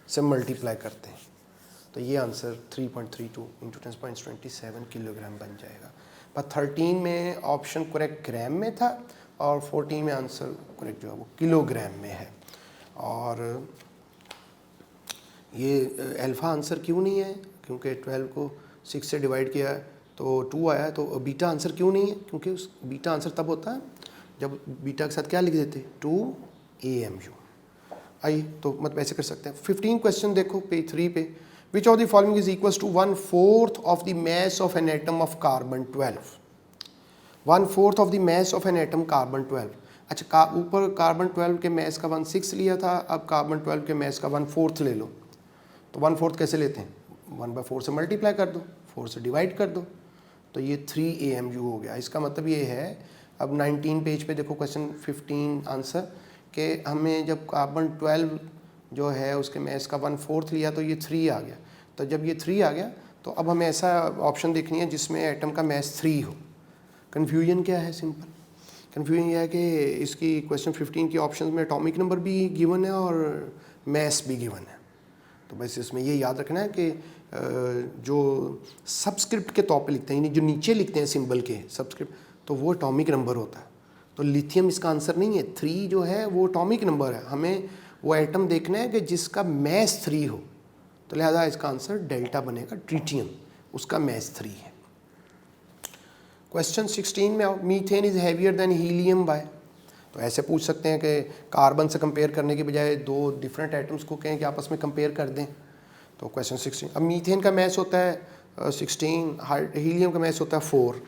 से मल्टीप्लाई करते हैं। तो ये आंसर 3.32 इंटू 10⁻27 किलोग्राम बन जाएगा। पर 13 में ऑप्शन करेक्ट ग्राम में था और 14 में आंसर करेक्ट जो है वो किलोग्राम में है। और ये अल्फ़ा आंसर क्यों नहीं है, क्योंकि 12 को 6 से डिवाइड किया तो 2 आया। तो बीटा आंसर क्यों नहीं है, क्योंकि उस बीटा आंसर तब होता है जब बीटा के साथ क्या लिख देते 2 AMU। आइए तो मतलब ऐसे कर सकते हैं। 15 क्वेश्चन देखो पेज 3 पे, which of the following is equals to 1/4 of the mass of an atom of carbon 12। 1/4 of the mass of an atom carbon 12। अच्छा ऊपर कार्बन 12 के मास का 1/6 लिया था, अब कार्बन 12 के मास का 1/4 ले लो। तो 1/4 कैसे लेते हैं, 1/4 से मल्टीप्लाई कर दो, 4 से डिवाइड कर दो, तो ये 3 AMU हो गया। इसका मतलब ये है, अब 19 पेज पे देखो क्वेश्चन 15 आंसर कि हमें जब कार्बन 12 जो है उसके मास का 1/4 लिया तो ये 3 आ गया। तो जब ये 3 आ गया तो अब हमें ऐसा ऑप्शन देखनी है जिसमें एटम का मास 3 हो। कन्फ्यूजन क्या है, सिंपल कन्फ्यूजन ये है कि इसकी क्वेश्चन 15 की ऑप्शन में एटॉमिक नंबर भी गिवन है और मास भी गिवन है। तो बस इसमें ये याद रखना है कि जो सबस्क्रिप्ट के तौर पे लिखते हैं, यानी जो नीचे लिखते हैं सिंबल के सबस्क्रिप्ट, तो वो एटॉमिक नंबर होता है। तो लिथियम इसका आंसर नहीं है, 3 जो है वो एटॉमिक नंबर है। हमें वो एटम देखना है कि जिसका मास 3 हो, तो लिहाजा इसका आंसर डेल्टा बनेगा। ट्रिटियम उसका मास 3 है। क्वेश्चन 16 में methane is heavier than helium by. तो ऐसे पूछ सकते हैं कि कार्बन से कंपेयर करने के बजाय 2 डिफरेंट एटम्स को कहें कि आपस में कंपेयर कर दें। तो क्वेश्चन 16, अब मीथेन का मास होता है 16, हीलियम का मास होता है 4।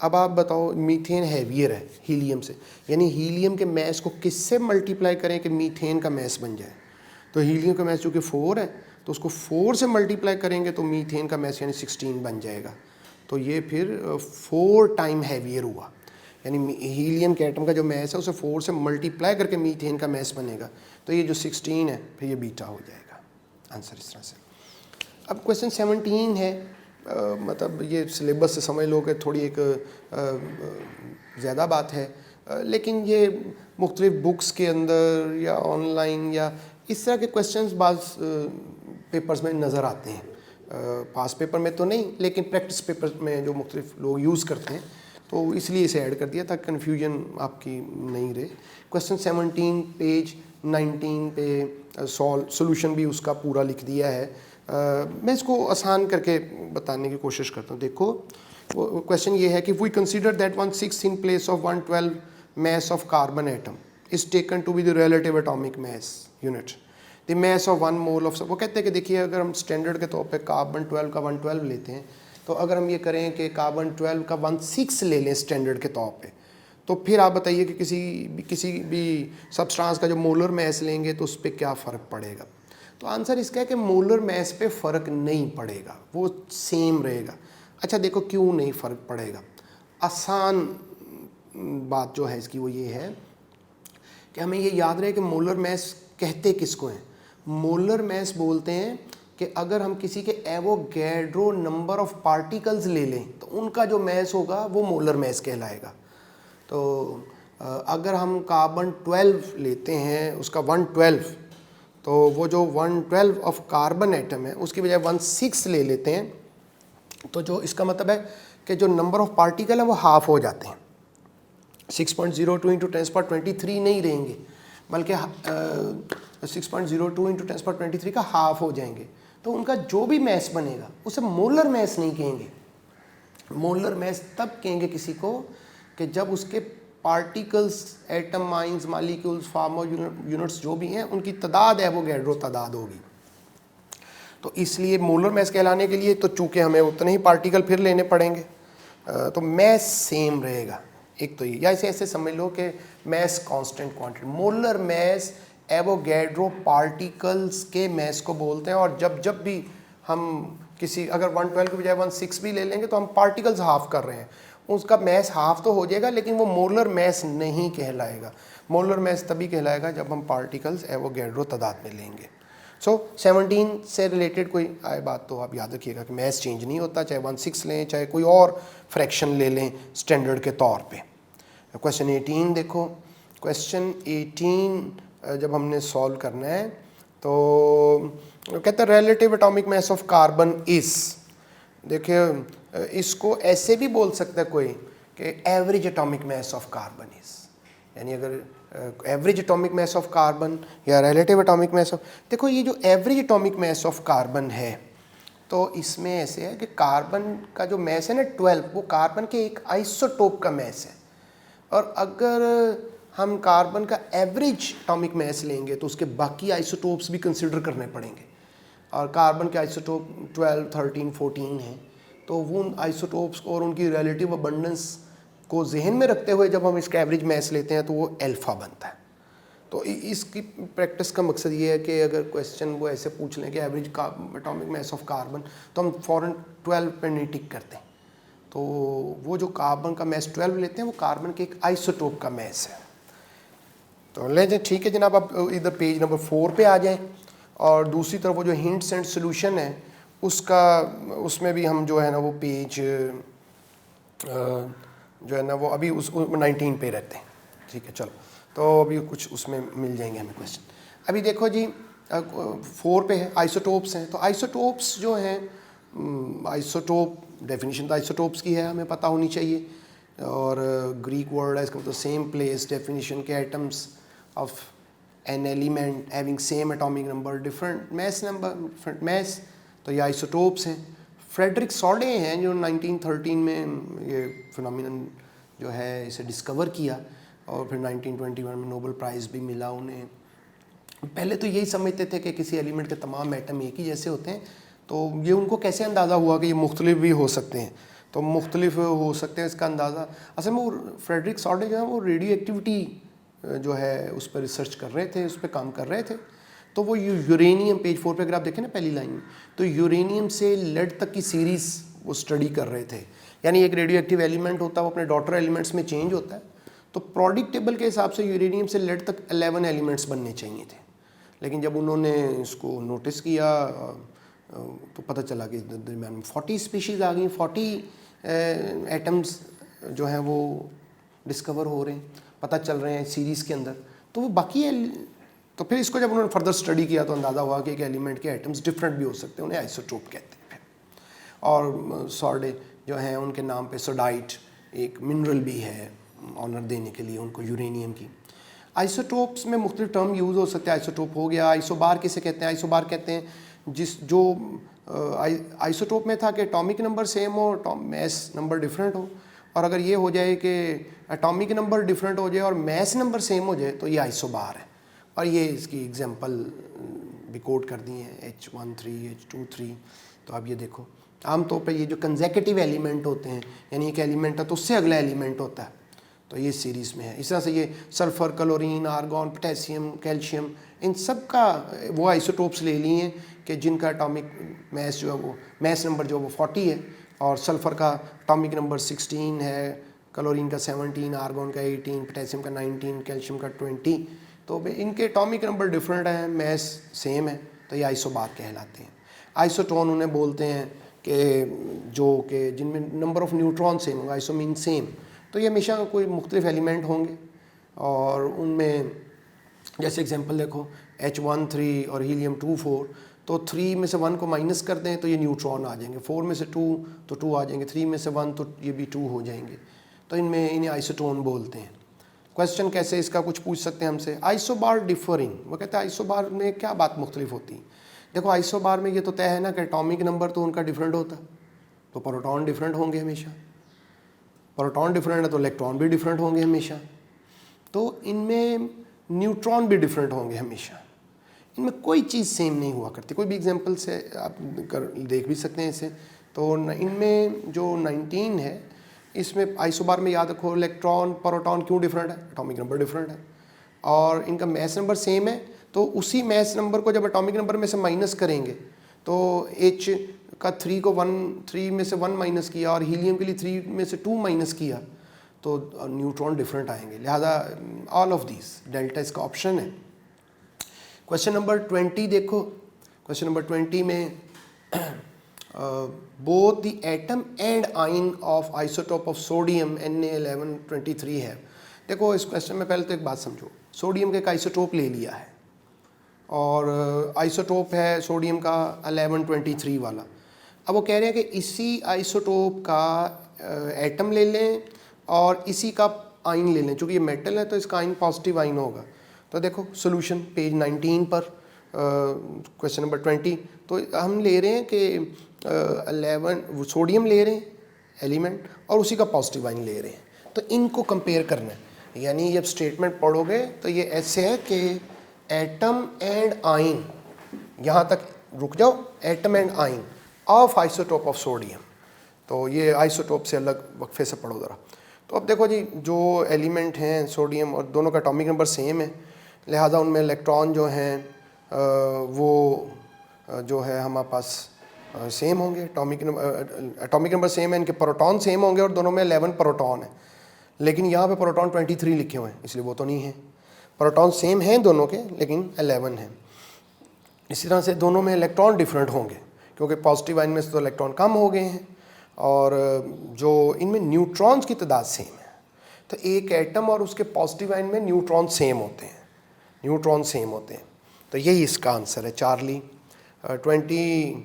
अब आप बताओ मीथेन हैवियर है हीलियम से, यानी हीलियम के मास को किससे मल्टीप्लाई करें कि मीथेन का मास बन जाए। तो हीलियम का मास चूँकि 4 है तो उसको 4 से मल्टीप्लाई करेंगे तो मीथेन का मास यानी 16 बन जाएगा। तो ये फिर 4 टाइम हैवियर हुआ, यानी हीलियम के एटम का जो मास है उसे 4 से मल्टीप्लाई करके मीथेन का मास बनेगा। तो ये जो 16 है फिर ये बीटा हो जाएगा। आंसर इस तरह से। अब क्वेश्चन 17 है, मतलब ये सिलेबस से समझ लो कि थोड़ी एक ज़्यादा बात है, लेकिन ये मुख्तलिफ बुक्स के अंदर या ऑनलाइन या इस तरह के क्वेश्चंस बाज़ पेपर्स में नज़र आते हैं। पास पेपर में तो नहीं, लेकिन प्रैक्टिस पेपर में जो मुख्तलिफ लोग यूज़ करते हैं, तो इसलिए इसे ऐड कर दिया ताकि कन्फ्यूजन आपकी नहीं रहे। क्वेश्चन 17 पेज 19 पे सॉल्यूशन भी उसका पूरा लिख दिया है। मैं इसको आसान करके बताने की कोशिश करता हूँ। देखो क्वेश्चन ये है कि we consider that 1/6 in place of 112 mass of carbon atom is taken to be the relative atomic mass unit. The mass of 1 mole of, वो कहते हैं कि देखिए अगर हम स्टैंडर्ड के तौर पे कार्बन 12 का 112 लेते हैं, तो अगर हम ये करें कि कार्बन 12 का 1/6 ले लें स्टैंडर्ड के तौर पे, तो फिर आप बताइए कि किसी भी सब्सटेंस का जो मोलर मैस लेंगे तो उस पर क्या फ़र्क पड़ेगा। तो आंसर इसका है कि मोलर मैस पे फ़र्क नहीं पड़ेगा, वो सेम रहेगा। अच्छा देखो क्यों नहीं फ़र्क पड़ेगा। आसान बात जो है इसकी वो ये है कि हमें ये याद रहे कि मोलर मैस कहते किसको हैं। मोलर मैस बोलते हैं कि अगर हम किसी के एवोगैड्रो नंबर ऑफ पार्टिकल्स ले लें तो उनका जो मैस होगा वो मोलर मैस कहलाएगा। तो अगर हम कार्बन 12 लेते हैं उसका 112, तो वो जो 112 ऑफ कार्बन एटम है उसकी बजाय 1/6 ले लेते हैं, तो जो इसका मतलब है कि जो नंबर ऑफ पार्टिकल है वो हाफ हो जाते हैं। 6.02 × 10⁻23 नहीं रहेंगे, बल्कि 6.02 इंटू 10⁻23 का हाफ हो जाएंगे। तो उनका जो भी मैस बनेगा उसे मोलर मैस नहीं कहेंगे। मोलर मैस तब कहेंगे किसी को कि जब उसके particles, atom, ions, molecules, formula units जो भी हैं उनकी तादाद एवोगैड्रो तादाद होगी। तो इसलिए मोलर मैस कहलाने के लिए तो चूँकि हमें उतने ही पार्टिकल फिर लेने पड़ेंगे, तो मैस सेम रहेगा। एक तो ये, या इसे ऐसे समझ लो कि mass constant quantity. Molar mass Avogadro particles के मैस को बोलते हैं। और जब भी हम किसी अगर 112 के बजाय 16 भी ले लेंगे तो हम पार्टिकल्स हाफ कर रहे हैं, उसका मैस हाफ तो हो जाएगा लेकिन वो मोलर मैस नहीं कहलाएगा। मोलर मैस तभी कहलाएगा जब हम पार्टिकल्स एवोगैड्रो तादाद में लेंगे। 17 से रिलेटेड कोई आए बात तो आप याद रखिएगा कि मैस चेंज नहीं होता, चाहे 16 लें चाहे कोई और फ्रैक्शन ले लें स्टैंडर्ड के तौर पे। क्वेश्चन 18 देखो। क्वेश्चन 18 जब हमने सॉल्व करना है तो कहते हैं relative atomic mass of carbon is, देखिए इसको ऐसे भी बोल सकता है कोई कि average atomic mass of carbon is, यानी अगर average atomic mass of carbon या रिलेटिव एटॉमिक मास ऑफ, देखो ये जो average atomic mass of carbon है तो इसमें ऐसे है कि कार्बन का जो मास है ना 12, वो कार्बन के एक आइसोटोप का मास है। और अगर हम कार्बन का एवरेज एटॉमिक मास लेंगे तो उसके बाकी आइसोटोप्स भी कंसिडर करने पड़ेंगे। और कार्बन के आइसोटोप 12, 13, 14 हैं, तो वो उन आइसोटोप्स और उनकी रिलेटिव अबंडेंस को जहन में रखते हुए जब हम इसका एवरेज मास लेते हैं तो वो अल्फा बनता है। तो इसकी प्रैक्टिस का मकसद ये है कि अगर क्वेश्चन वो ऐसे पूछ लें कि average atomic mass of carbon, तो हम फ़ौरन 12 पर नहीं टिक करते। तो वो जो कार्बन का मास 12 लेते हैं वो कार्बन के एक आइसोटोप का मास है। तो ले जाए, ठीक है जनाब, आप इधर पेज नंबर 4 पे आ जाएं। और दूसरी तरफ वो जो हिंट्स एंड सोल्यूशन है उसमें भी हम जो है ना वो पेज जो है ना वो अभी उस 19 पे रहते हैं। ठीक है, चलो तो अभी कुछ उसमें मिल जाएंगे हमें क्वेश्चन। अभी देखो जी 4 पे है, आइसोटोप्स हैं। तो आइसोटोप्स जो हैं, आइसोटोप डेफिनेशन तो आइसोटोप्स की है, हमें पता होनी चाहिए। और ग्रीक वर्ड है, इसका मतलब सेम प्लेस। डेफिनेशन के atoms of an element having same atomic number different mass, तो ये आइसोटोप्स हैं। फ्रेडरिक सॉडे हैं जो 1913 में ये फिनोमिनन जो है इसे डिस्कवर किया और फिर 1921 में नोबेल प्राइज़ भी मिला उन्हें। पहले तो यही समझते थे कि किसी एलिमेंट के तमाम एटम एक ही जैसे होते हैं, तो ये उनको कैसे अंदाज़ा हुआ कि ये मुख्तलिफ भी हो सकते हैं। तो मुख्तलिफ हो सकते हैं इसका अंदाज़ा असल में वो फ्रेडरिक सॉडे जो है वो रेडियो एक्टिविटी जो है उस पर रिसर्च कर रहे थे, उस पर काम कर रहे थे। तो वो यूरेनियम, पेज 4 पे अगर आप देखें ना पहली लाइन में, तो यूरेनियम से लेड तक की सीरीज़ वो स्टडी कर रहे थे। यानी एक रेडियो एक्टिव एलिमेंट होता है वो अपने डॉटर एलिमेंट्स में चेंज होता है, तो प्रोडिक टेबल के हिसाब से यूरेनियम से लेड तक 11 एलिमेंट्स बनने चाहिए थे। लेकिन जब उन्होंने इसको नोटिस किया तो पता चला कि दरमियान में 40 स्पीशीज़ आ गई, 40 एटम्स जो हैं वो डिस्कवर हो रहे हैं, पता चल रहे हैं सीरीज़ के अंदर। तो वो बाकी तो फिर इसको जब उन्होंने फर्दर स्टडी किया तो अंदाज़ा हुआ कि एक एलिमेंट के एटम्स डिफरेंट भी हो सकते हैं, उन्हें आइसोटोप कहते हैं। और सॉडे जो हैं उनके नाम पे सोडाइट एक मिनरल भी है, ऑनर देने के लिए उनको यूरेनियम की। आइसोटोप्स में मुख्तलिफ टर्म यूज़ हो सकते हैं। आइसोटोप हो गया, आइसोबार किसे कहते हैं? आइसोबार कहते हैं जो आइसोटोप में था कि एटॉमिक नंबर सेम हो, मैस नंबर डिफरेंट हो। और अगर ये हो जाए कि एटॉमिक नंबर डिफरेंट हो जाए और मैस नंबर सेम हो जाए तो ये आइसोबार है। और ये इसकी एग्जांपल भी कोट कर दी हैं, H13, H23। तो अब ये देखो, आमतौर पर ये जो कंसेक्यूटिव एलिमेंट होते हैं, यानी एक एलिमेंट है तो उससे अगला एलिमेंट होता है, तो ये सीरीज़ में है। इस तरह से ये sulphur, chlorine, argon, potassium, calcium, इन सब का वो आइसोटोप्स ले लिए हैं कि जिनका एटॉमिक मैस जो है वो मैस नंबर जो है वो 40 है, और सल्फ़र का एटॉमिक नंबर 16 है, क्लोरीन का 17, आर्गॉन का 18, पोटेशियम का 19, कैल्शियम का 20। तो इनके एटॉमिक नंबर डिफरेंट हैं, मैस सेम है, तो ये आइसोबार कहलाते हैं। आइसोटोन उन्हें बोलते हैं कि जो कि जिनमें नंबर ऑफ न्यूट्रॉन सेम होगा, आइसो मीन सेम। तो ये हमेशा कोई मुख्तलिफ एलिमेंट होंगे और उनमें जैसे एग्जांपल देखो H13 और हीलियम 24, तो 3 में से 1 को माइनस कर दें तो ये न्यूट्रॉन आ जाएंगे, 4 में से 2 तो 2 आ जाएंगे, 3 में से 1 तो ये भी 2 हो जाएंगे। तो इन्हें आइसोटोन बोलते हैं। क्वेश्चन कैसे इसका कुछ पूछ सकते हैं हमसे, आइसोबार डिफरिंग, वो कहते हैं आइसोबार में क्या बात मुख्तलिफ होती है। देखो आइसोबार में ये तो तय है ना कि एटॉमिक नंबर तो उनका डिफरेंट होता, तो प्रोटॉन डिफरेंट होंगे हमेशा, प्रोटॉन डिफरेंट है तो इलेक्ट्रॉन भी डिफरेंट होंगे हमेशा, तो इनमें न्यूट्रॉन भी डिफरेंट होंगे हमेशा, इनमें कोई चीज़ सेम नहीं हुआ करती। कोई भी एग्जांपल से आप देख भी सकते हैं इसे। तो इनमें जो 19 है इसमें आइसोबार में याद रखो इलेक्ट्रॉन प्रोटॉन क्यों डिफरेंट है, एटॉमिक नंबर डिफरेंट है, और इनका मैस नंबर सेम है, तो उसी मैस नंबर को जब एटॉमिक नंबर में से माइनस करेंगे तो H का 3 में से 1 माइनस किया और हीलियम के लिए 3 में से 2 माइनस किया तो न्यूट्रॉन डिफरेंट आएंगे। लिहाजा ऑल ऑफ दीज, डेल्टा इसका ऑप्शन है। क्वेश्चन नंबर 20 देखो, क्वेश्चन नंबर 20 में बोथ द एटम एंड आइन of isotope of sodium Na1123 है। देखो इस क्वेश्चन में पहले तो एक बात समझो, सोडियम का एक आइसोटोप ले लिया है और आइसोटोप है सोडियम का 1123 वाला। अब वो कह रहे हैं कि इसी आइसोटोप का एटम ले लें और इसी का आइन ले लें, चूँकि ये मेटल है तो इसका आइन पॉजिटिव आइन होगा। तो देखो सोल्यूशन पेज 19 पर क्वेश्चन नंबर 20, तो हम ले रहे हैं कि 11 सोडियम ले रहे हैं एलिमेंट और उसी का पॉजिटिव आइन ले रहे हैं, तो इनको कंपेयर करना है। यानी जब स्टेटमेंट पढ़ोगे तो ये ऐसे है कि एटम एंड आइन, यहाँ तक रुक जाओ, एटम एंड आइन ऑफ आइसोटोप ऑफ सोडियम, तो ये आइसोटोप से अलग वक्फे से पढ़ो ज़रा। तो अब देखो जी, जो एलिमेंट हैं सोडियम और दोनों का एटॉमिक नंबर सेम है, लिहाजा उनमें इलेक्ट्रॉन जो हैं वो जो है हमारे पास सेम होंगे, एटॉमिक नंबर सेम है, इनके प्रोटॉन सेम होंगे और दोनों में 11 प्रोटॉन है। लेकिन यहाँ पे प्रोटॉन 23 लिखे हुए हैं, इसलिए वो तो नहीं है। प्रोटॉन सेम हैं दोनों के लेकिन 11 हैं। इसी तरह से दोनों में इलेक्ट्रॉन डिफरेंट होंगे क्योंकि पॉजिटिव आइन में से तो इलेक्ट्रॉन कम हो गए हैं और जो इनमें न्यूट्रॉन्स की तादाद सेम है। तो एक एटम और उसके पॉजिटिव आइन में न्यूट्रॉन सेम होते हैं, न्यूट्रॉन सेम होते हैं। तो यही इसका आंसर है चार्ली। 21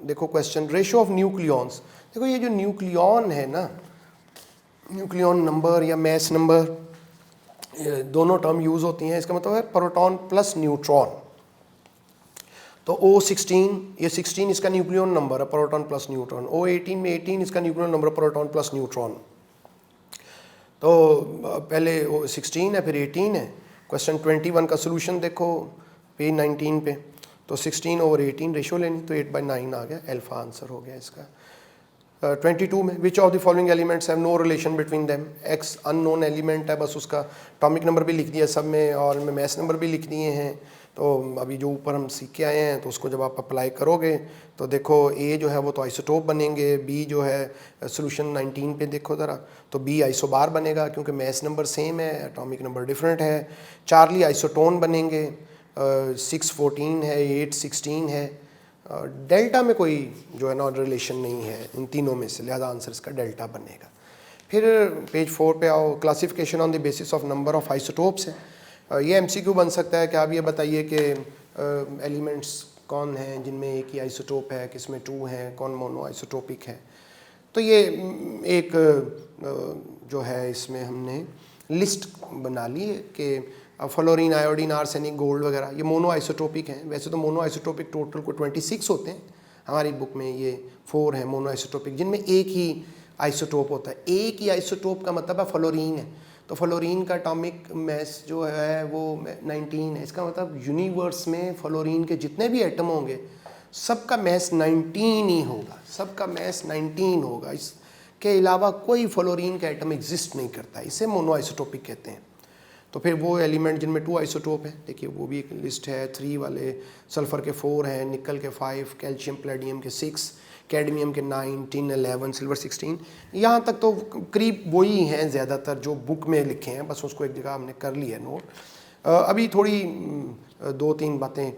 देखो क्वेश्चन, रेशो ऑफ न्यूक्लियॉन्स। देखो ये जो न्यूक्लियॉन है ना, न्यूक्लियॉन नंबर या मैस नंबर, दोनों टर्म यूज़ होती हैं। इसका मतलब है प्रोटॉन प्लस न्यूट्रॉन। तो O16, ये 16 इसका न्यूक्लियॉन नंबर है, प्रोटॉन प्लस न्यूट्रॉन। O18 में 18 इसका nucleon number, proton plus neutron. तो पहले O16 है फिर 18 है। क्वेश्चन 21 का सोल्यूशन देखो पेज 19 पे, तो 16/18 रेशो लेनी, तो 8/9 आ गया, अल्फा आंसर हो गया इसका। 22 में which of the following elements have no relation between them. X unknown element है, बस उसका एटॉमिक नंबर भी लिख दिया सब में और में मैस नंबर भी लिख दिए हैं। तो अभी जो ऊपर हम सीख के आए हैं तो उसको जब आप अप्लाई करोगे तो देखो ए जो है वो तो आइसोटोप बनेंगे, बी जो है सोल्यूशन 19 पे देखो ज़रा, तो बी आइसोबार बनेगा क्योंकि मैस नंबर सेम है, एटॉमिक नंबर डिफरेंट है। चार्ली आइसोटोन बनेंगे, 614 है, 816 है। डेल्टा में कोई जो है ना रिलेशन नहीं है इन तीनों में से, लिहाजा आंसर इसका डेल्टा बनेगा। फिर पेज 4 पे आओ, classification on the basis of number of isotopes है। ये MCQ बन सकता है कि आप ये बताइए कि एलिमेंट्स कौन हैं जिनमें एक ही आइसोटोप है, किस में 2 हैं, कौन मोनो आइसोटोपिक है। तो ये एक जो है इसमें हमने लिस्ट बना ली है कि फ्लोरीन, आयोडीन, आर्सेनिक, गोल्ड वगैरह ये मोनो आइसोटोपिक हैं। वैसे तो मोनो आइसोटोपिक टोटल को 26 होते हैं, हमारी बुक में ये 4 हैं मोनो आइसोटोपिक जिनमें एक ही आइसोटोप होता है। एक ही आइसोटोप का मतलब है फ्लोरीन है, तो फ्लोरीन का एटॉमिक मैस जो है वो 19 है। इसका मतलब यूनिवर्स में फ्लोरीन के जितने भी एटम होंगे सबका मैस 19 ही होगा, सबका मैस 19 होगा। इसके अलावा कोई फ्लोरीन का एटम एग्जिस्ट नहीं करता, इसे मोनो आइसोटोपिक कहते हैं। तो फिर वो एलिमेंट जिनमें 2 आइसोटोप है, देखिए वो भी एक लिस्ट है। 3 वाले सल्फ़र के 4 हैं, निकल के 5, कैल्शियम प्लेडियम के 6, कैडमियम के 9, टिन 11, सिल्वर 16। यहाँ तक तो करीब वही हैं ज़्यादातर जो बुक में लिखे हैं, बस उसको एक जगह हमने कर लिया नोट। अभी थोड़ी 2-3 बातें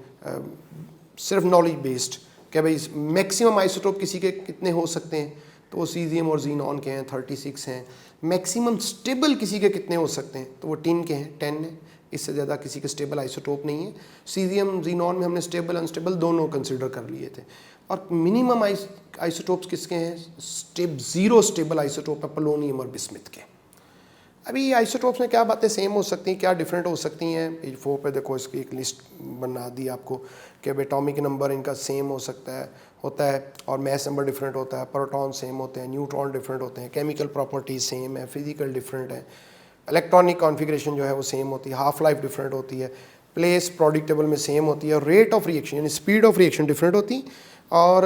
सिर्फ नॉलेज बेस्ड कि भाई मैक्सिमम आइसोटोप किसी के कितने हो सकते हैं, तो वो सीजियम और जीनॉन के हैं 36 हैं। मैक्सिमम स्टेबल किसी के कितने हो सकते हैं, तो वो टिन के हैं 10 हैं, इससे ज़्यादा किसी के स्टेबल आइसोटोप नहीं है। सीजियम जीनॉन में हमने स्टेबल अनस्टेबल दोनों कंसिडर कर लिए थे। और मिनिमम आइसोटोप्स किसके हैं, 0 स्टेबल आइसोटोप है पोलोनियम और बिस्मिथ के। अभी आइसोटोप्स में क्या बातें सेम हो सकती हैं, क्या डिफरेंट हो सकती हैं, पेज 4 पे देखो इसकी एक लिस्ट बना दी आपको कि अब एटॉमिक नंबर इनका सेम हो सकता है होता है और मैस नंबर डिफरेंट होता है, प्रोटॉन सेम होते हैं, न्यूट्रॉन डिफरेंट होते हैं, केमिकल प्रॉपर्टीज सेम है, फिजिकल डिफरेंट है, इलेक्ट्रॉनिक कॉन्फ़िगरेशन जो है वो सेम होती है, हाफ लाइफ डिफरेंट होती है, प्लेस प्रोडिक्ट टेबल में सेम होती है, और रेट ऑफ रिएक्शन यानी स्पीड ऑफ रिएक्शन डिफरेंट होती है। और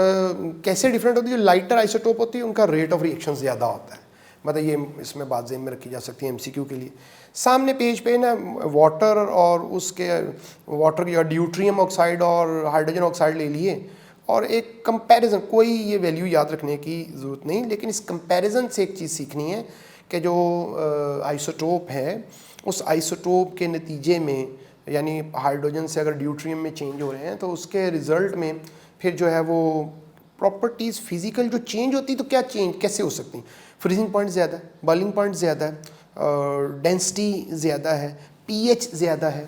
कैसे डिफरेंट होती है, जो लाइटर आइसोटोप होती है उनका रेट ऑफ रिएक्शन ज़्यादा होता है। मतलब ये इसमें बात ज़हन में रखी जा सकती है एमसीक्यू के लिए। सामने पेज पे ना वाटर और उसके वाटर या ड्यूट्रियम ऑक्साइड और हाइड्रोजन ऑक्साइड ले लिए और एक कंपैरिजन, कोई ये वैल्यू याद रखने की ज़रूरत नहीं, लेकिन इस कंपैरिजन से एक चीज़ सीखनी है कि जो आइसोटोप है उस आइसोटोप के नतीजे में यानी हाइड्रोजन से अगर ड्यूट्रियम में चेंज हो रहे हैं तो उसके रिज़ल्ट में फिर जो है वो प्रॉपर्टीज़ फिजिकल जो चेंज होती है तो क्या चेंज कैसे हो सकती हैं। फ्रीजिंग पॉइंट ज़्यादा है, बॉइलिंग पॉइंट ज़्यादा है, डेंसिटी ज़्यादा है, पीएच ज़्यादा है।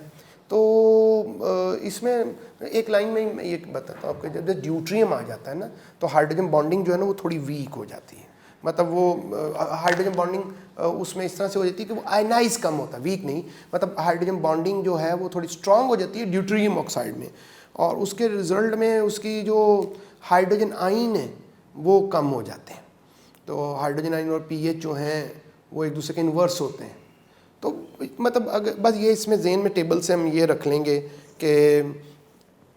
तो इसमें एक लाइन में मैं ये बताता हूँ आपको, जब ड्यूट्रियम आ जाता है ना तो हाइड्रोजन बॉन्डिंग जो है ना वो थोड़ी वीक हो जाती है। मतलब वो हाइड्रोजन बॉन्डिंग उसमें इस तरह से हो जाती है कि वो आयनाइज कम होता है, वीक नहीं, मतलब हाइड्रोजन बॉन्डिंग जो है वो थोड़ी स्ट्रांग हो जाती है ड्यूट्रियम ऑक्साइड में, और उसके रिजल्ट में उसकी जो हाइड्रोजन आइन है वो कम हो जाते हैं। तो हाइड्रोजन आइन और पीएच जो हैं वो एक दूसरे के इन्वर्स होते हैं। तो मतलब अगर बस ये इसमें ज़हन में टेबल से हम ये रख लेंगे कि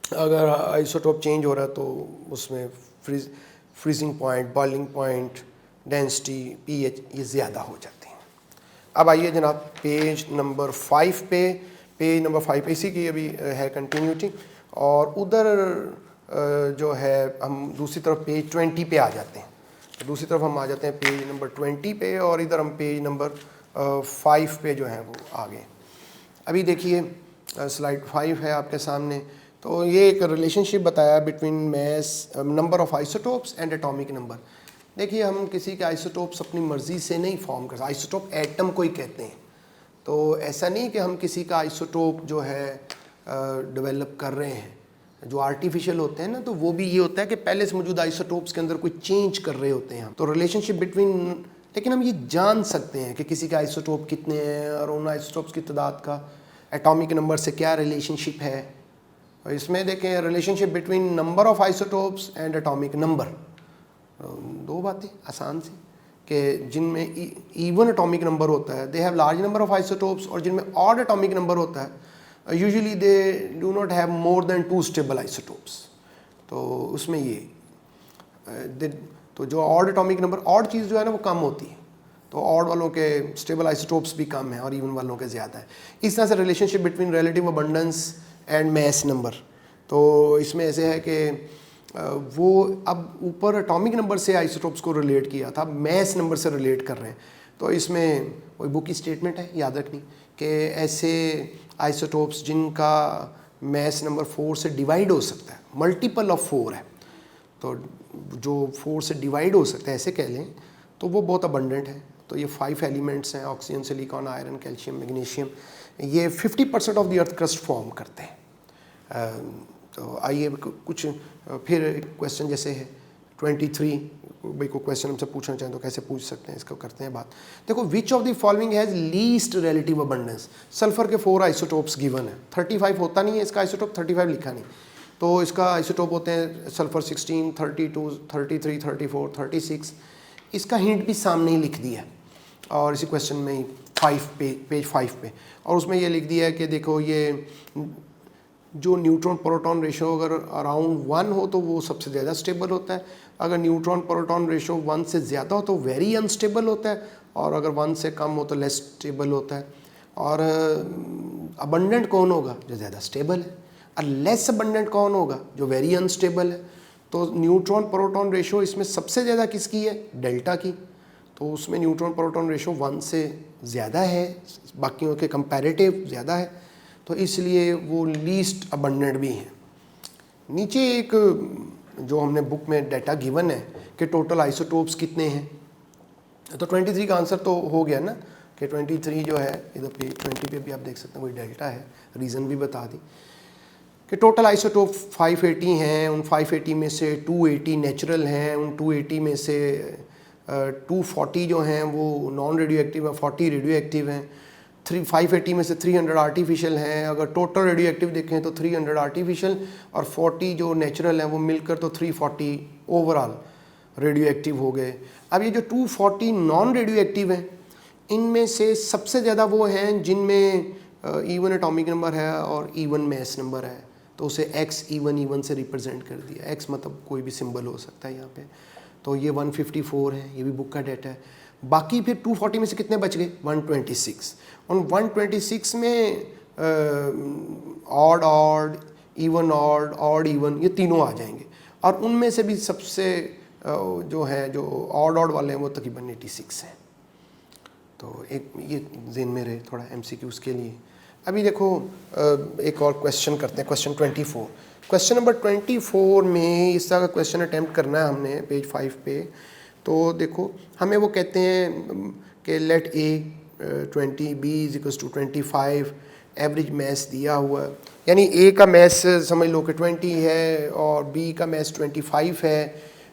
अगर आइसोटोप चेंज हो रहा है तो उसमें freezing point, boiling point, density, pH ये ज़्यादा हो जाते हैं। अब आइए जनाब पेज नंबर 5 पे, पेज नंबर 5 पे इसी की अभी है कंटिन्यूटी, और उधर जो है हम दूसरी तरफ पेज 20 पे आ जाते हैं। दूसरी तरफ हम आ जाते हैं पेज नंबर 20 पे, और इधर हम पेज नंबर 5 पे जो है वो आ गए। अभी देखिए स्लाइड 5 है आपके सामने। तो ये एक रिलेशनशिप बताया between mass number of isotopes and atomic number. देखिए हम किसी के आइसोटोप्स अपनी मर्ज़ी से नहीं फॉर्म करते, आइसोटोप एटम को ही कहते हैं। तो ऐसा नहीं कि हम किसी का आइसोटोप जो है डेवलप कर रहे हैं। जो आर्टिफिशियल होते हैं ना तो वो भी ये होता है कि पहले से मौजूद आइसोटोप्स के अंदर कोई चेंज कर रहे होते हैं हम। तो रिलेशनशिप बिटवीन, लेकिन हम ये जान सकते हैं कि किसी के आइसोटोप कितने हैं और उन आइसोटोप्स की तादाद का एटॉमिक नंबर से क्या रिलेशनशिप है। और इसमें देखें relationship between number of isotopes and atomic number, दो बातें आसान सी कि जिनमें इवन एटॉमिक नंबर होता है they have large number of isotopes, और जिनमें ऑड एटॉमिक नंबर होता है usually they do not have more than 2 stable isotopes. तो उसमें ये तो जो ऑड एटॉमिक नंबर, ऑड चीज़ जो है ना वो कम होती है, तो ऑड वालों के स्टेबल आइसोटोप्स भी कम हैं और इवन वालों के ज़्यादा है। इस तरह से relationship between relative abundance and mass number. तो इसमें ऐसे है कि वो अब ऊपर एटॉमिक नंबर से आइसोटोप्स को रिलेट किया था, मैस नंबर से रिलेट कर रहे हैं। तो इसमें कोई बुक की स्टेटमेंट है याद रखनी कि ऐसे आइसोटोप्स जिनका मैस नंबर 4 से डिवाइड हो सकता है, मल्टीपल ऑफ 4 है, तो जो 4 से डिवाइड हो सकता है ऐसे कह लें, तो वो बहुत अबंडेंट है। तो ये 5 एलिमेंट्स हैं, oxygen, silicon, iron, calcium, magnesium, ये 50% of the earth crust form करते हैं। तो आइए कुछ फिर क्वेश्चन जैसे है 23, भाई को क्वेश्चन हमसे पूछना चाहें तो कैसे पूछ सकते हैं, इसको करते हैं बात। देखो विच of the following has least relative abundance. Sulphur के 4 आइसोटोप्स गिवन है, 35 होता नहीं है इसका आइसोटोप, 35 लिखा नहीं, तो इसका आइसोटोप होते हैं सल्फर 16, 32, 33, 34, 36। इसका हिंट भी सामने ही लिख दिया है और इसी क्वेश्चन में ही पेज 5 पे, और उसमें ये लिख दिया है कि देखो ये जो न्यूट्रॉन प्रोटॉन रेशो अगर अराउंड 1 हो तो वो सबसे ज़्यादा स्टेबल होता है, अगर न्यूट्रॉन प्रोटॉन रेशो 1 से ज़्यादा हो तो वेरी अनस्टेबल होता है, और अगर 1 से कम हो तो लेस स्टेबल होता है। और अबंडेंट कौन होगा, जो ज़्यादा स्टेबल है, और लेस अबंडेंट कौन होगा, जो वेरी अनस्टेबल है। तो न्यूट्रॉन प्रोटॉन रेशो इसमें सबसे ज़्यादा किसकी है, डेल्टा की, तो उसमें न्यूट्रॉन प्रोटॉन रेशो 1 से ज़्यादा है, बाकियों के कंपैरेटिव ज़्यादा है, तो इसलिए वो लीस्ट अबंडेंट भी हैं। नीचे एक जो हमने बुक में डाटा गिवन है कि टोटल आइसोटोप्स कितने हैं, तो 23 का आंसर तो हो गया ना कि 23 जो है, इधर पे 20 पे भी आप देख सकते हैं कोई डेल्टा है, रीज़न भी बता दी कि टोटल आइसोटोप 580 हैं, उन 580 में से 280 नेचुरल हैं, उन 280 में से 240 जो हैं वो नॉन रेडियो एक्टिव है, 40 रेडियो एक्टिव हैं, 580 में से 300 आर्टिफिशियल हैं। अगर टोटल रेडियो एक्टिव देखें तो 300 आर्टिफिशियल और 40 जो नेचुरल हैं वो मिलकर तो 340 ओवरऑल रेडियो एक्टिव हो गए। अब ये जो 240 नॉन रेडियो एक्टिव हैं, इनमें से सबसे ज़्यादा वो हैं जिनमें इवन एटॉमिक नंबर है और इवन मैस नंबर है, तो उसे एक्स इवन से रिप्रेजेंट कर दिया। एक्स मतलब कोई भी सिंबल हो सकता है यहाँ पे। तो ये 154 है, ये भी बुक का डेटा है। बाकी फिर 240 में से कितने बच गए? 126। उन 126 में odd odd, even odd, odd even, ये तीनों आ जाएंगे। और उनमें से भी सबसे जो है जो ऑड वाले हैं वो तकरीबन 86 हैं। तो एक ये ज़हन में रहे थोड़ा MCQs के लिए। अभी देखो एक और क्वेश्चन करते हैं, क्वेश्चन 24। क्वेश्चन नंबर 24 में इस तरह का क्वेश्चन अटैम्प्ट करना है हमने पेज 5 पे। तो देखो हमें वो कहते हैं कि let A 20 B = 25, average mass दिया हुआ है, यानी A का मैस समझ लो कि 20 है और B का मैस 25 है,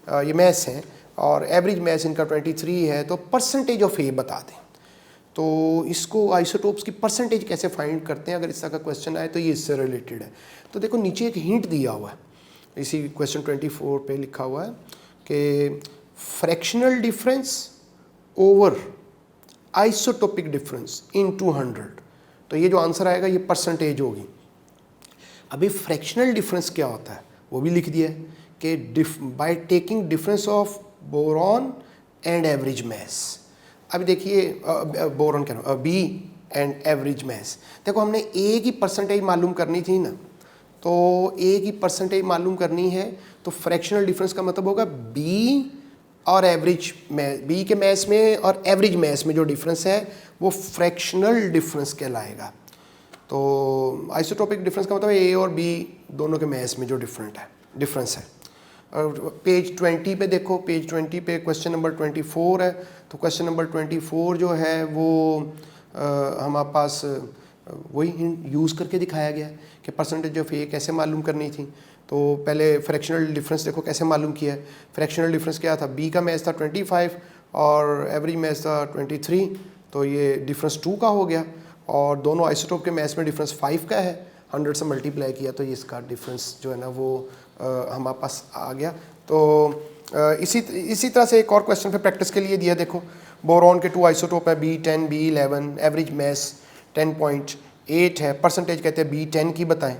ये मैस हैं, और एवरेज मैस इनका 23 है। तो परसेंटेज ऑफ A बता दें। तो इसको आइसोटोप्स की परसेंटेज कैसे फाइंड करते हैं, अगर इस तरह का क्वेश्चन आए तो ये इससे रिलेटेड है। तो देखो नीचे एक हिंट दिया हुआ है, इसी क्वेश्चन 24 पे लिखा हुआ है कि fractional difference over isotopic difference in 200। तो ये जो आंसर आएगा ये परसेंटेज होगी। अभी फ्रैक्शनल डिफरेंस क्या होता है वो भी लिख दिया है कि by taking difference of boron and average mass. अभी देखिए बोरॉन क्या ना बी एंड एवरेज मैस। देखो हमने ए की परसेंटेज मालूम करनी थी ना, तो ए की परसेंटेज मालूम करनी है तो फ्रैक्शनल डिफरेंस का मतलब होगा बी और एवरेज मैस, बी के मैस में और एवरेज मैस में जो डिफरेंस है वो फ्रैक्शनल डिफरेंस कहलाएगा। तो आइसोटोपिक डिफरेंस का मतलब ए और बी दोनों के मैस में जो डिफरेंस है। और पेज 20 पे देखो, पेज 20 पे क्वेश्चन नंबर 24 है। तो क्वेश्चन नंबर 24 जो है वो हमारे पास वही हिंट यूज़ करके दिखाया गया है कि परसेंटेज ऑफ ए कैसे मालूम करनी थी। तो पहले फ्रैक्शनल डिफरेंस देखो कैसे मालूम किया है। फ्रैक्शनल डिफरेंस क्या था? बी का मैच था 25 और एवरेज मैच था 23। तो ये डिफरेंस 2 का हो गया, और दोनों आइसोटोप के मैच में डिफरेंस 5 का है। 100 से मल्टीप्लाई किया तो ये इसका डिफरेंस जो है ना वो हमारे पास आ गया। तो इसी तरह से एक और क्वेश्चन पे प्रैक्टिस के लिए दिया। देखो बोरॉन के 2 आइसोटोप है B10 B11, एवरेज मैस 10.8 है, परसेंटेज कहते हैं B10 की बताएं।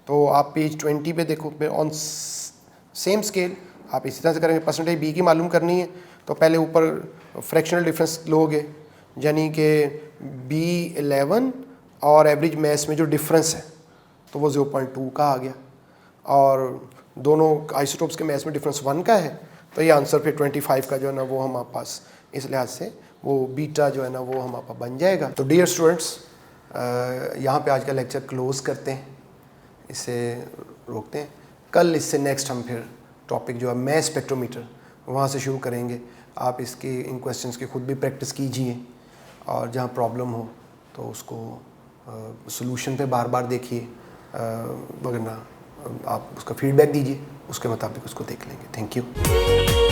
तो आप पेज 20 पे देखो, ऑन सेम स्केल आप इसी तरह से करेंगे। परसेंटेज बी की मालूम करनी है तो पहले ऊपर फ्रैक्शनल डिफरेंस लोगे, यानी कि B11 और एवरेज मैस में जो डिफरेंस है तो वो 0.2 का आ गया, और दोनों आइसोटोप्स के मैस में डिफरेंस 1 का है। तो ये आंसर फिर 25 का जो है ना वो हमारे पास इस लिहाज से वो बीटा जो है ना वो हमारे पास बन जाएगा। तो डियर स्टूडेंट्स, यहाँ पे आज का लेक्चर क्लोज़ करते हैं, इसे रोकते हैं। कल इससे नेक्स्ट हम फिर टॉपिक जो है मैस स्पेक्ट्रोमीटर वहाँ से शुरू करेंगे। आप इसके इन क्वेश्चंस की खुद भी प्रैक्टिस कीजिए, और जहाँ प्रॉब्लम हो तो उसको सॉल्यूशन पे बार बार देखिए, वरना आप उसका फीडबैक दीजिए, उसके मुताबिक उसको देख लेंगे। Thank you.